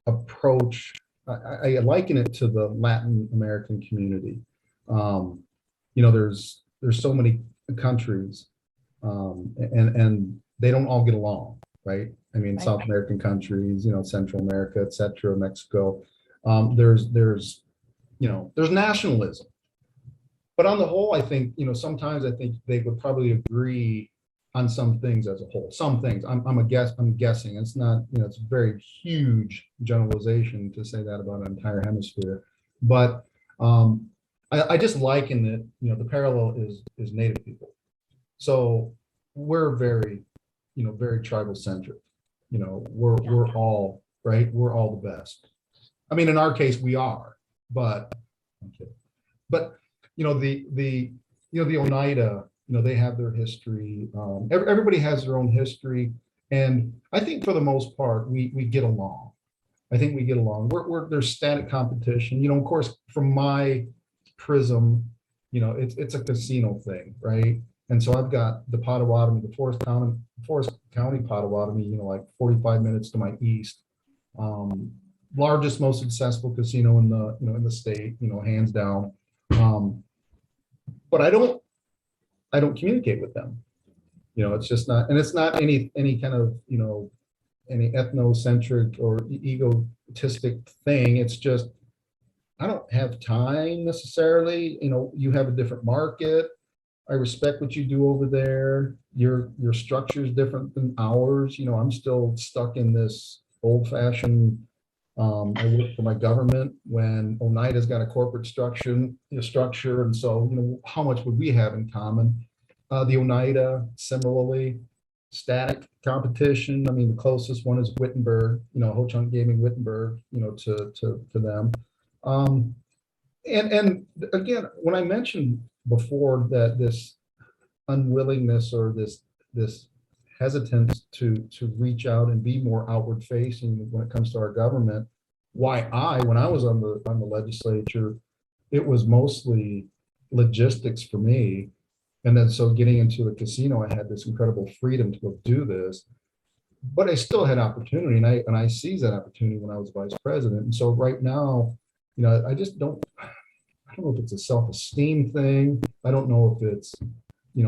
approach. I liken it to the Latin American community. There's so many countries, and they don't all get along, right? I mean,
Right.
South American countries, Central America, et cetera, Mexico. There's nationalism, but on the whole, I think, sometimes I think they would probably agree on some things as a whole. Some things. I'm guessing. It's not, it's a very huge generalization to say that about an entire hemisphere. But I just liken it, the parallel is Native people. So we're very, very tribal centric. We're all right. We're all the best. I mean, in our case, we are, but okay. But the Oneida, they have their history. Everybody has their own history, and I think for the most part, we get along. I think we get along. There's static competition. Of course, from my prism, it's a casino thing, right? And so I've got the Potawatomi, the Forest County Potawatomi, like 45 minutes to my east. Largest, most successful casino in the state, hands down. But I don't communicate with them. It's just not, and it's not any kind of, any ethnocentric or egotistic thing. It's just, I don't have time necessarily. You have a different market. I respect what you do over there. Your structure is different than ours. I'm still stuck in this old-fashioned. I work for my government when Oneida's got a corporate structure, and so how much would we have in common? The Oneida, similarly, static competition. I mean, the closest one is Wittenberg. Ho-Chunk Gaming Wittenberg. To them. And again, when I mentioned before that this unwillingness or this hesitance to reach out and be more outward facing when it comes to our government, when I was on the legislature, it was mostly logistics for me. And then so getting into the casino, I had this incredible freedom to go do this, but I still had opportunity, and I seized that opportunity when I was vice president. And so right now, I just don't know if it's a self-esteem thing. I don't know if it's,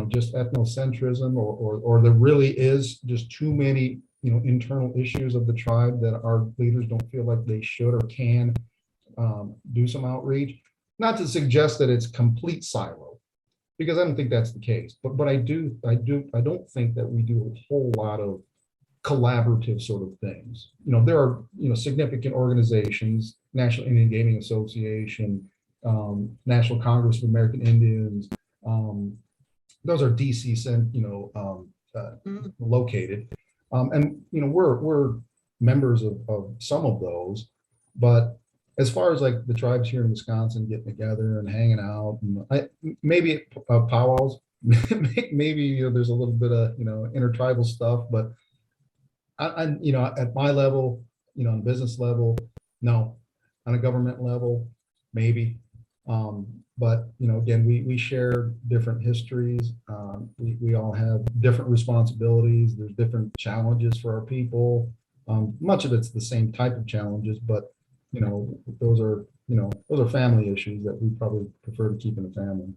just ethnocentrism or there really is just too many, internal issues of the tribe that our leaders don't feel like they should or can do some outreach. Not to suggest that it's complete silo, because I don't think that's the case. But I don't think that we do a whole lot of collaborative sort of things. There are, significant organizations, National Indian Gaming Association, National Congress of American Indians. Those are DC located. And, we're members of some of those, but as far as like the tribes here in Wisconsin getting together and hanging out, and maybe powwows, maybe, there's a little bit of, intertribal stuff, but I at my level, on a business level, no. On a government level, maybe. But again, we share different histories. We all have different responsibilities. There's different challenges for our people. Much of it's the same type of challenges, but those are family issues that we probably prefer to keep in the family.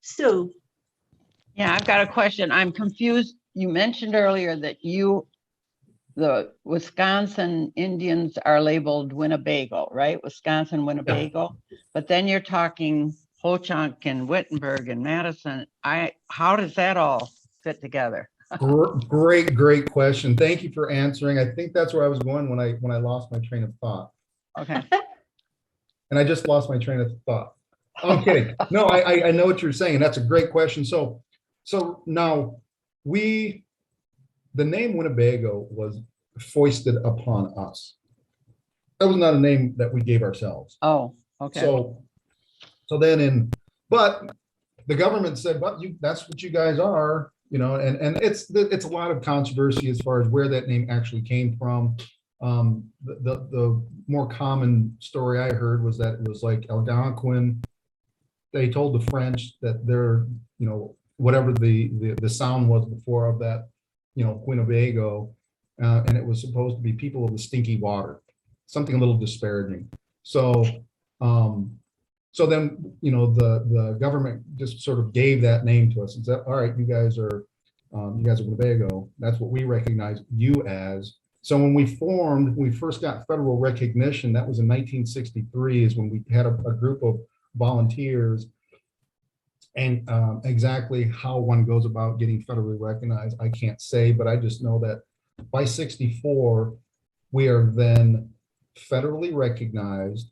Sue.
Yeah, I've got a question. I'm confused. You mentioned earlier that the Wisconsin Indians are labeled Winnebago, right? Wisconsin, Winnebago. Yeah. But then you're talking Ho-Chunk and Wittenberg and Madison. How does that all fit together?
Great question. Thank you for answering. I think that's where I was going when I lost my train of thought.
Okay.
And I just lost my train of thought. I'm kidding. No, I know what you're saying. That's a great question. So now the name Winnebago was foisted upon us. That was not a name that we gave ourselves.
Oh, okay.
So then but the government said, well, that's what you guys are, and it's a lot of controversy as far as where that name actually came from. The more common story I heard was that it was like Algonquin. They told the French that they're, whatever the sound was before of that, Winnebago, and it was supposed to be people of the stinky water, something a little disparaging. So, so then, the government just sort of gave that name to us and said, all right, you guys are Winnebago. That's what we recognize you as. So when we first got federal recognition, that was in 1963, is when we had a group of volunteers. And exactly how one goes about getting federally recognized, I can't say, but I just know that by 64, we are then federally recognized,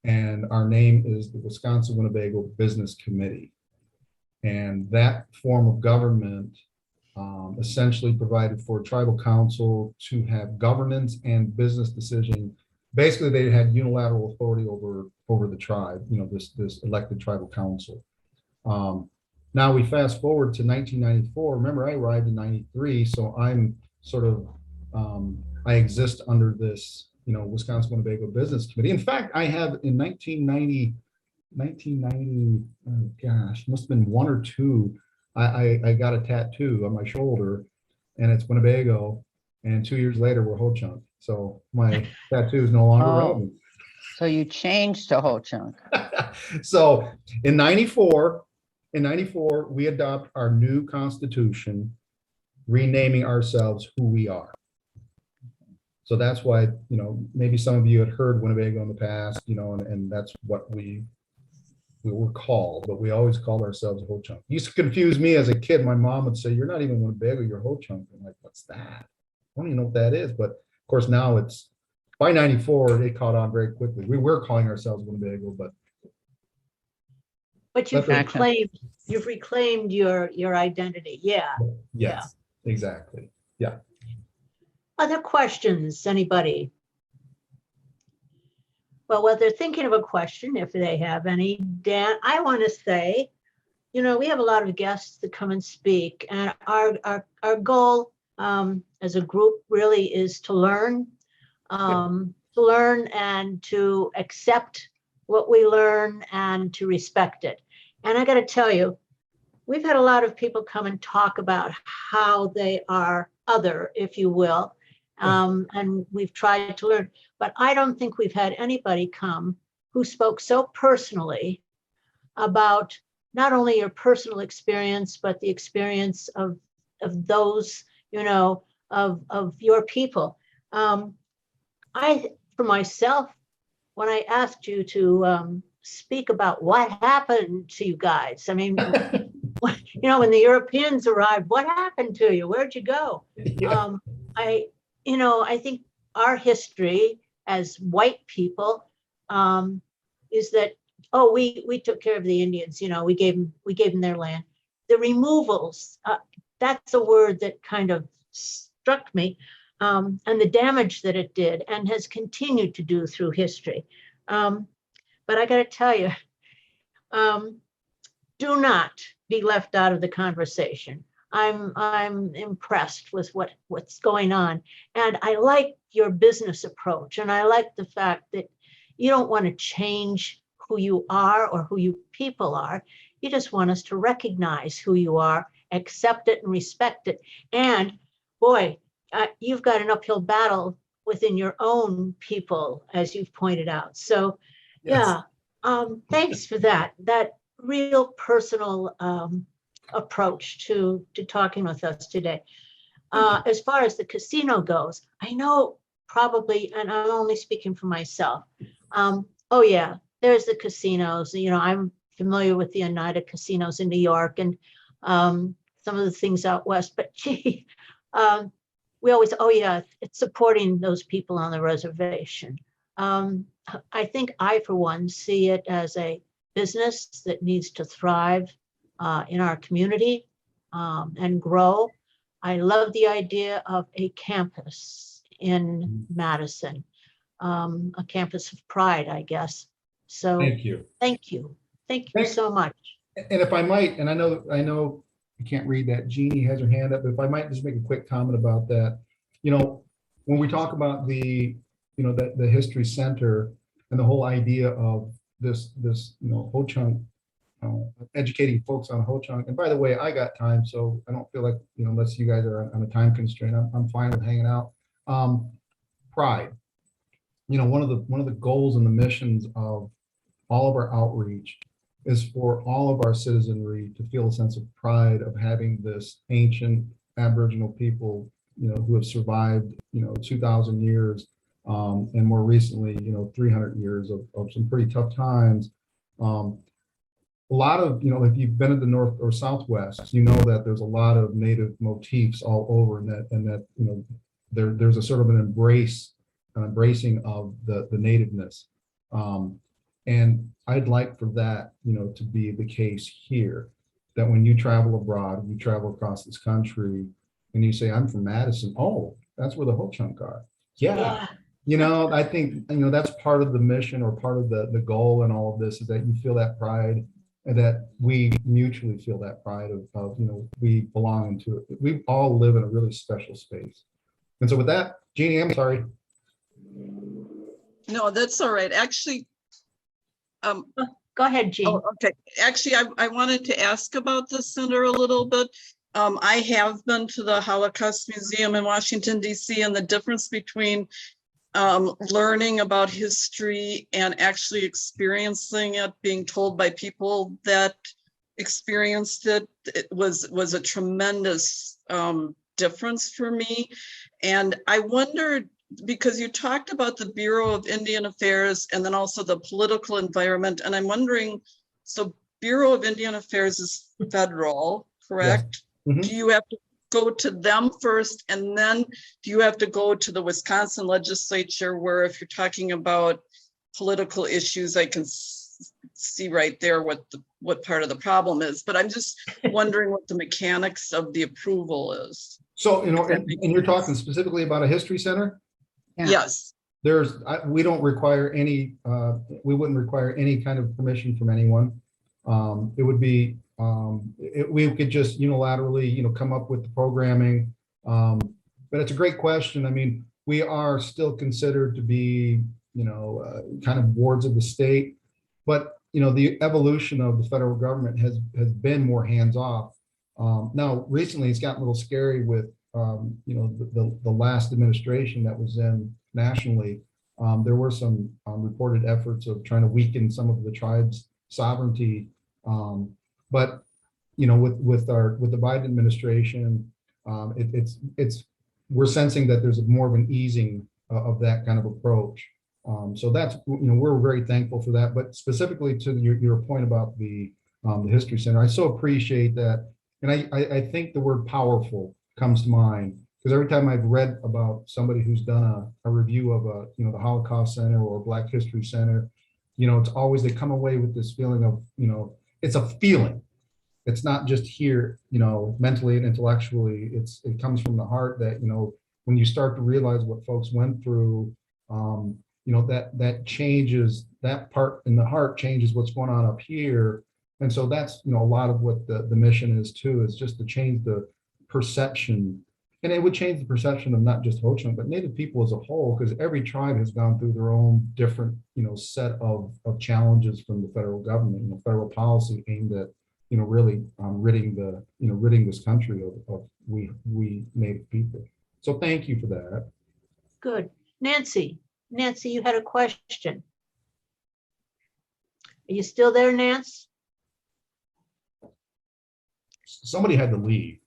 and our name is the Wisconsin Winnebago Business Committee. And that form of government essentially provided for tribal council to have governance and business decision. Basically, they had unilateral authority over the tribe, this elected tribal council. Now we fast forward to 1994. Remember, I arrived in 93, so I'm sort of, I exist under this, Wisconsin Winnebago Business Committee. In fact, I have in 1990, oh gosh, must have been 1 or 2. I got a tattoo on my shoulder, and it's Winnebago. And 2 years later, we're Ho Chunk. So my tattoo is no longer relevant.
So you changed to Ho Chunk.
So in 94, we adopt our new constitution, renaming ourselves who we are. So that's why, maybe some of you had heard Winnebago in the past, and that's what we were called, but we always called ourselves Ho Chunk. Used to confuse me as a kid. My mom would say, you're not even Winnebago, you're Ho Chunk. I'm like, what's that? I don't even know what that is. But of course, now it's, by 94, it caught on very quickly. We were calling ourselves Winnebago, but
you've
Gotcha.
reclaimed your identity. Yeah.
yes, exactly. Yeah.
Other questions, anybody? Well, while they're thinking of a question, if they have any, Dan, I want to say, we have a lot of guests that come and speak, and our goal as a group really is to learn and to accept what we learn and to respect it. And I got to tell you, we've had a lot of people come and talk about how they are other, if you will, and we've tried to learn. But I don't think we've had anybody come who spoke so personally about not only your personal experience, but the experience of those, of your people. For myself, when I asked you to speak about what happened to you guys, I mean, when the Europeans arrived, what happened to you? Where'd you go?
Yeah.
I think our history as white people is that, we took care of the Indians, we gave them their land. The removals, that's a word that kind of struck me, and the damage that it did and has continued to do through history. But I got to tell you, do not be left out of the conversation. I'm impressed with what's going on, and I like your business approach, and I like the fact that you don't want to change who you are or who you people are. You just want us to recognize who you are, accept it, and respect it. And boy, you've got an uphill battle within your own people, as you've pointed out. So,
Yes.
thanks for that real personal approach to talking with us today. As far as the casino goes, I know probably, and I'm only speaking for myself. Oh yeah, there's the casinos. I'm familiar with the Oneida casinos in New York and some of the things out west. But gee, we always, it's supporting those people on the reservation. I think I, for one, see it as a business that needs to thrive in our community and grow. I love the idea of a campus in Madison, a campus of pride, I guess. So
Thank you.
thank you. Thank you so much.
And if I might, and I know you can't read that, Jeannie has her hand up, but if I might just make a quick comment about that. You know, when we talk about the History Center and the whole idea of this, Ho Chunk, educating folks on Ho Chunk. And by the way, I got time, so I don't feel like, unless you guys are on a time constraint, I'm fine with hanging out. Pride. One of the goals and the missions of all of our outreach is for all of our citizenry to feel a sense of pride of having this ancient Aboriginal people, who have survived, 2,000 years, and more recently, 300 years of some pretty tough times. A lot of, if you've been in the North or Southwest, you know that there's a lot of native motifs all over, and that there's a sort of an embracing of the nativeness. And I'd like for that, to be the case here, that when you travel abroad, you travel across this country, and you say, I'm from Madison. Oh, that's where the Ho Chunk are. Yeah. I think, that's part of the mission, or part of the goal in all of this, is that you feel that pride, and that we mutually feel that pride of we belong into it. We all live in a really special space. And so with that, Jeannie, I'm sorry.
No, that's all right. Actually,
Go ahead, Jean.
oh, okay. Actually, I wanted to ask about the center a little bit. I have been to the Holocaust Museum in Washington, D.C., and the difference between learning about history and actually experiencing it, being told by people that experienced it, was a tremendous difference for me. And I wondered, because you talked about the Bureau of Indian Affairs and then also the political environment, and I'm wondering, so Bureau of Indian Affairs is federal, correct?
Yes. Mm-hmm.
Do you have to go to them first, and then do you have to go to the Wisconsin legislature, where if you're talking about political issues, I can see right there what part of the problem is, but I'm just wondering what the mechanics of the approval is.
So, and you're talking specifically about a history center?
Yeah.
Yes.
We don't require any, we wouldn't require any kind of permission from anyone. It would be, we could just unilaterally, come up with the programming. But it's a great question. I mean, we are still considered to be, kind of wards of the state, but, the evolution of the federal government has been more hands-off. Now, recently it's gotten a little scary with, the last administration that was in nationally. There were some reported efforts of trying to weaken some of the tribes' sovereignty. But with the Biden administration, we're sensing that there's more of an easing of that kind of approach. So that's, we're very thankful for that. But specifically to your point about the History Center, I so appreciate that. And I think the word powerful comes to mind, because every time I've read about somebody who's done a review of the Holocaust Center or Black History Center, it's always, they come away with this feeling of, it's a feeling. It's not just here, mentally and intellectually. It comes from the heart that, when you start to realize what folks went through, that changes, that part in the heart changes what's going on up here. And so that's, a lot of what the mission is too, is just to change the perception. And it would change the perception of not just Ho Chunk, but Native people as a whole, because every tribe has gone through their own different, set of challenges from the federal government, federal policy aimed at, really ridding this country of we Native people. So thank you for that.
Good. Nancy, you had a question. Are you still there, Nance?
Somebody had to leave.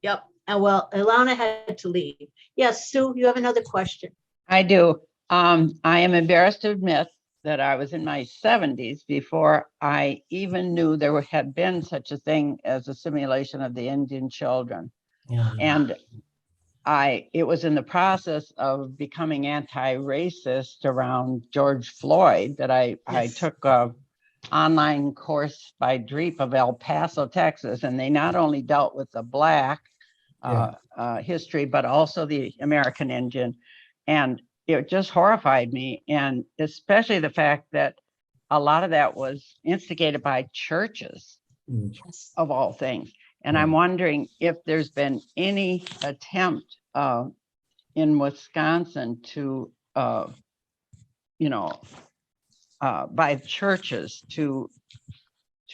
Yep. And well, Ilana had to leave. Yes, Sue, you have another question.
I do. I am embarrassed to admit that I was in my 70s before I even knew there had been such a thing as a simulation of the Indian children.
Yeah.
And it was in the process of becoming anti-racist around George Floyd that I took a online course by DREAP of El Paso, Texas, and they not only dealt with the Black history, but also the American Indian. And it just horrified me. And especially the fact that a lot of that was instigated by churches
Mm.
of all things. And I'm wondering if there's been any attempt in Wisconsin to, by churches to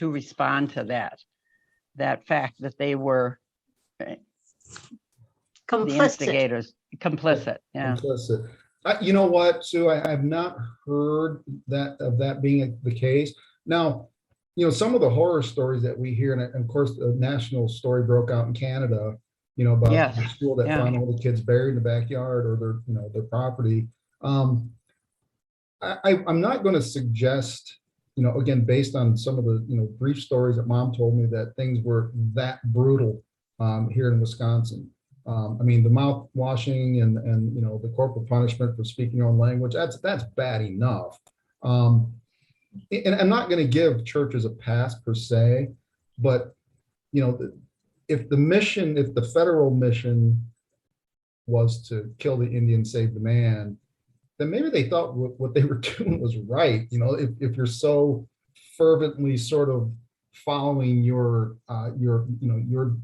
respond to that fact that they were the
Complicit.
instigators, complicit. Yeah.
Complicit. You know what, Sue, I have not heard that being the case. Now, some of the horror stories that we hear, and of course, the national story broke out in Canada, about
Yes,
the school that
yeah.
found all the kids buried in the backyard or their property. I'm not going to suggest, again, based on some of the, brief stories that Mom told me, that things were that brutal here in Wisconsin. I mean, the mouth washing and the corporal punishment for speaking your own language, that's bad enough. And I'm not going to give churches a pass per se, but if the federal mission was to kill the Indian, save the man, then maybe they thought what they were doing was right. If you're so fervently sort of following your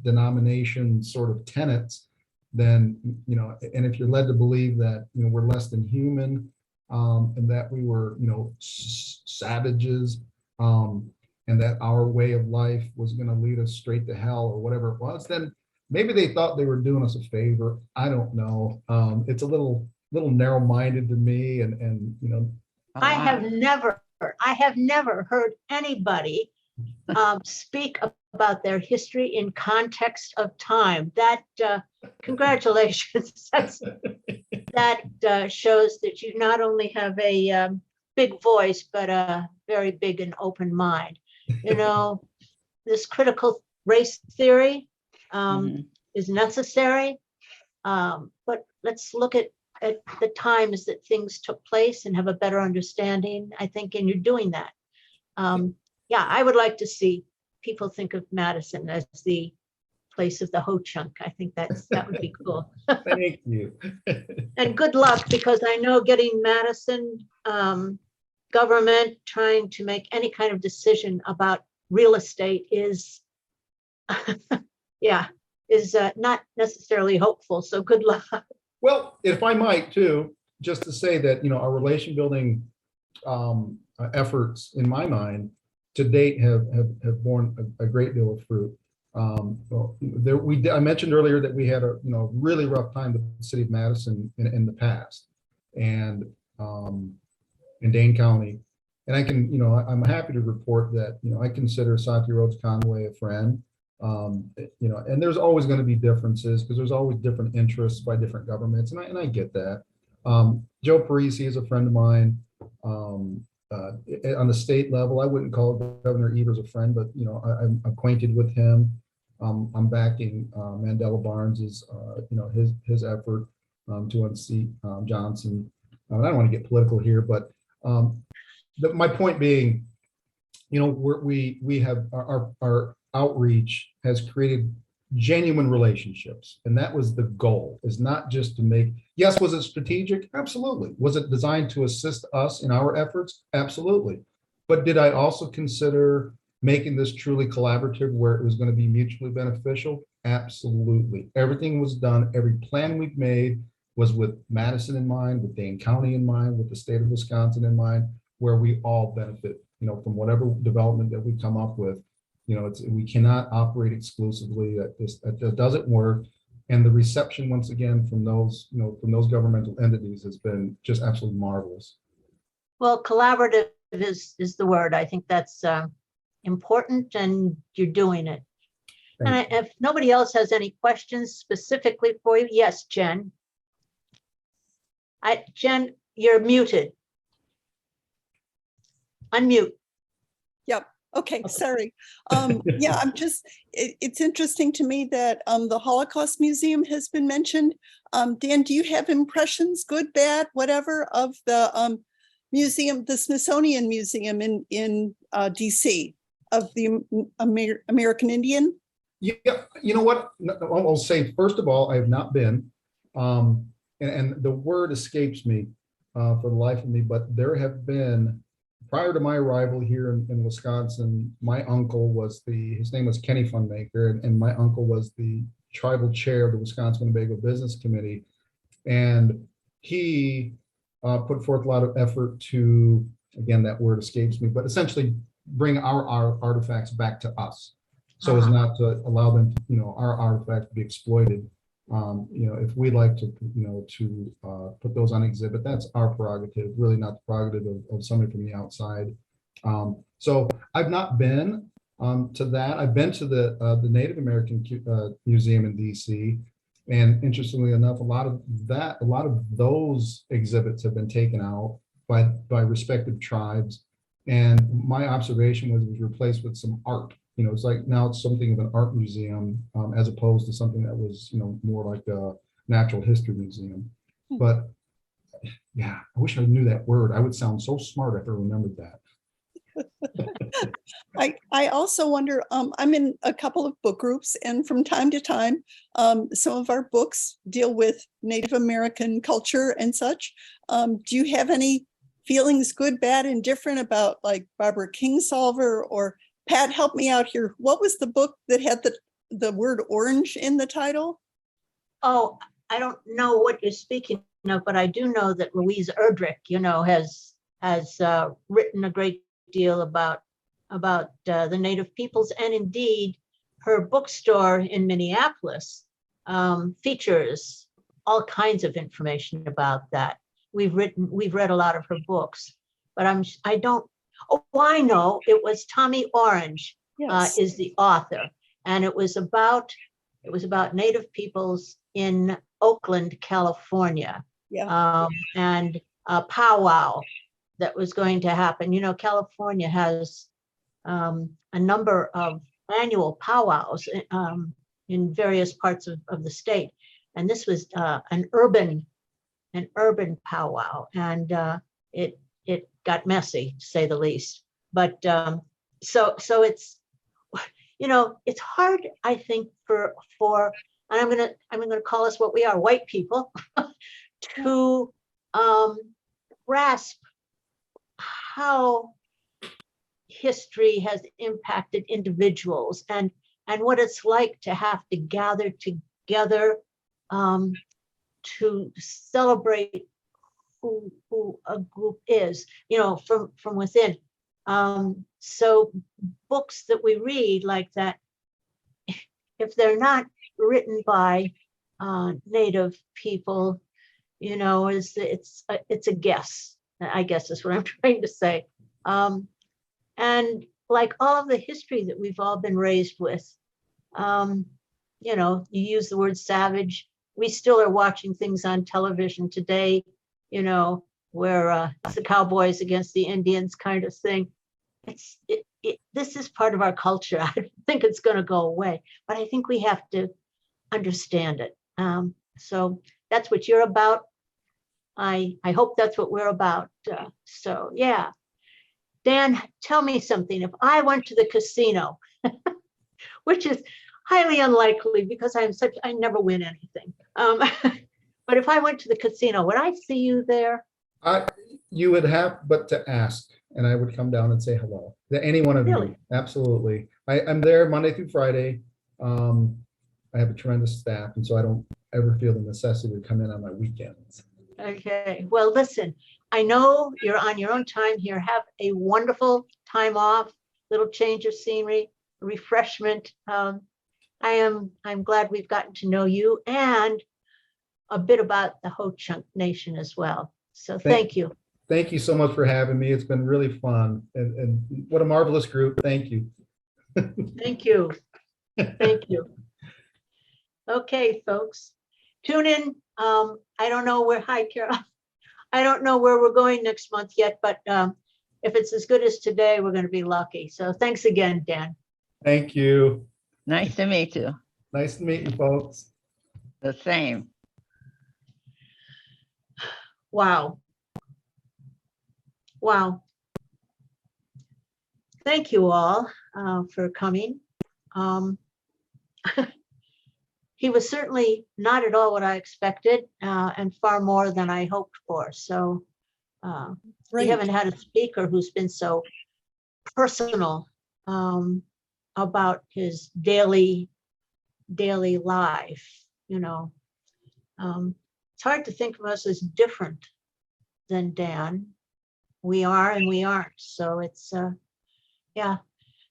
denomination sort of tenets, then, and if you're led to believe that, we're less than human, and that we were, savages, and that our way of life was going to lead us straight to hell or whatever it was, then maybe they thought they were doing us a favor. I don't know. It's a little narrow-minded to me, and
I have never heard anybody speak about their history in context of time. That congratulations. That shows that you not only have a big voice, but a very big and open mind. This critical race theory is necessary, but let's look at the times that things took place and have a better understanding, I think, and you're doing that. Yeah, I would like to see people think of Madison as the place of the ho-chunk. I think that would be cool.
thank you.
And good luck, because I know getting Madison government trying to make any kind of decision about real estate is, not necessarily hopeful. So good luck.
Well, if I might too, just to say that, our relation building efforts, in my mind, to date have borne a great deal of fruit. I mentioned earlier that we had a really rough time with the city of Madison in the past, and in Dane County, and I can I'm happy to report that I consider Sati Rhodes Conway a friend. And there's always going to be differences because there's always different interests by different governments, and I get that. Joe Parisi is a friend of mine. On the state level, I wouldn't call Governor Evers a friend, but I'm acquainted with him. I'm backing Mandela Barnes's his effort to unseat Johnson. I don't want to get political here, but my point being, we have our outreach has created genuine relationships, and that was the goal. Is not just to make. Yes, was it strategic? Absolutely. Was it designed to assist us in our efforts? Absolutely. But did I also consider making this truly collaborative, where it was going to be mutually beneficial? Absolutely. Everything was done. Every plan we've made was with Madison in mind, with Dane County in mind, with the state of Wisconsin in mind, where we all benefit, from whatever development that we come up with. We cannot operate exclusively. That doesn't work. And the reception, once again, from those governmental entities has been just absolutely marvelous.
Well, collaborative is the word. I think that's important, and you're doing it. And if nobody else has any questions specifically for you, yes, Jen. Jen, you're muted. Unmute.
Yep. Okay, sorry. Yeah, it's interesting to me that the Holocaust Museum has been mentioned. Dan, do you have impressions, good, bad, whatever, of the museum, the Smithsonian Museum in DC, of the American Indian?
Yeah, you know what? I'll say, first of all, I have not been, and the word escapes me for the life of me, but there have been prior to my arrival here in Wisconsin, my uncle was his name was Kenny Funmaker, and my uncle was the tribal chair of the Wisconsin Winnebago Business Committee. And he put forth a lot of effort to, again, that word escapes me, but essentially bring our artifacts back to us. So as not to allow them, our artifacts to be exploited. If we'd like to, put those on exhibit, that's our prerogative, really not the prerogative of somebody from the outside. So I've not been to that. I've been to the Native American Museum in DC. And interestingly enough, a lot of those exhibits have been taken out by respective tribes. And my observation was it was replaced with some art. It's like now it's something of an art museum as opposed to something that was, more like a natural history museum. But yeah, I wish I knew that word. I would sound so smart if I remembered that.
I also wonder, I'm in a couple of book groups, and from time to time, some of our books deal with Native American culture and such. Do you have any feelings, good, bad, and different about like Barbara Kingsolver? Or Pat, help me out here. What was the book that had the word orange in the title?
Oh, I don't know what you're speaking of, but I do know that Louise Erdrich, has written a great deal about the Native peoples, and indeed her bookstore in Minneapolis features all kinds of information about that. We've read a lot of her books, but I know it was Tommy Orange.
Yes.
Is the author, and it was about Native peoples in Oakland, California.
Yeah.
And a powwow that was going to happen. California has a number of annual powwows in various parts of the state, and this was an urban powwow, and it got messy, to say the least. But so it's it's hard, I think, for and I'm gonna call us what we are, white people, to grasp how history has impacted individuals and what it's like to have to gather together to celebrate who a group is, from within. So books that we read like that, if they're not written by Native people, it's a guess. I guess is what I'm trying to say. And like all of the history that we've all been raised with, you use the word savage. We still are watching things on television today, where it's the cowboys against the Indians kind of thing. This is part of our culture. I don't think it's going to go away, but I think we have to understand it. So that's what you're about. I hope that's what we're about. So yeah. Dan, tell me something. If I went to the casino, which is highly unlikely because I never win anything. But if I went to the casino, would I see you there?
You would have but to ask, and I would come down and say hello to any one of
Really?
you. Absolutely. I'm there Monday through Friday. I have a tremendous staff, and so I don't ever feel the necessity to come in on my weekends.
Okay, well, listen, I know you're on your own time here. Have a wonderful time off, little change of scenery, refreshment. I'm glad we've gotten to know you and a bit about the Ho-Chunk Nation as well. So thank you.
Thank you so much for having me. It's been really fun, and what a marvelous group. Thank you.
Thank you. Thank you. Okay, folks, tune in. I don't know where, hi, Carol. I don't know where we're going next month yet, but if it's as good as today, we're going to be lucky. So thanks again, Dan.
Thank you.
Nice to meet you.
Nice to meet you, folks.
The same.
Wow. Wow. Thank you all for coming. He was certainly not at all what I expected and far more than I hoped for. So We
Right.
haven't had a speaker who's been so personal about his daily life, you know. It's hard to think of us as different than Dan. We are and we aren't. So it's, yeah,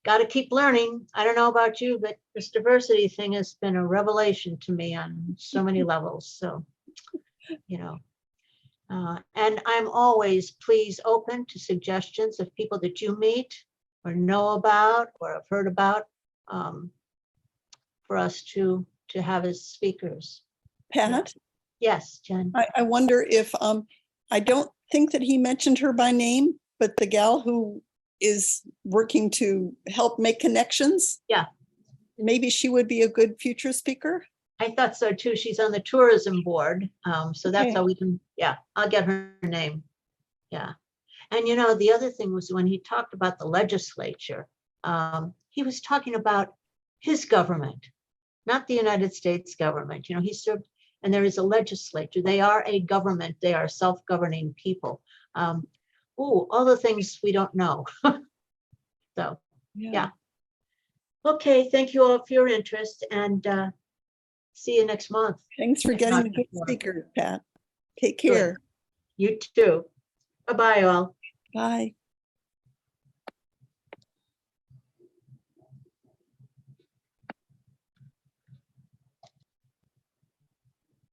got to keep learning. I don't know about you, but this diversity thing has been a revelation to me on so many levels. So, you know, and I'm always please open to suggestions of people that you meet or know about or have heard about, for us to have as speakers.
Pat,
Yes, Jen.
I wonder if, I don't think that he mentioned her by name, but the gal who is working to help make connections.
Yeah.
Maybe she would be a good future speaker.
I thought so too. She's on the tourism board. So that's
Okay.
how we can, yeah, I'll get her name. Yeah. And you know, the other thing was when he talked about the legislature, he was talking about his government, not the United States government. You know, he served, and there is a legislature. They are a government. They are self-governing people. All the things we don't know. So, yeah. Okay, thank you all for your interest and see you next month.
Thanks for
If
getting
not
a good
before.
speaker, Pat. Take care.
You too. Bye-bye all.
Bye.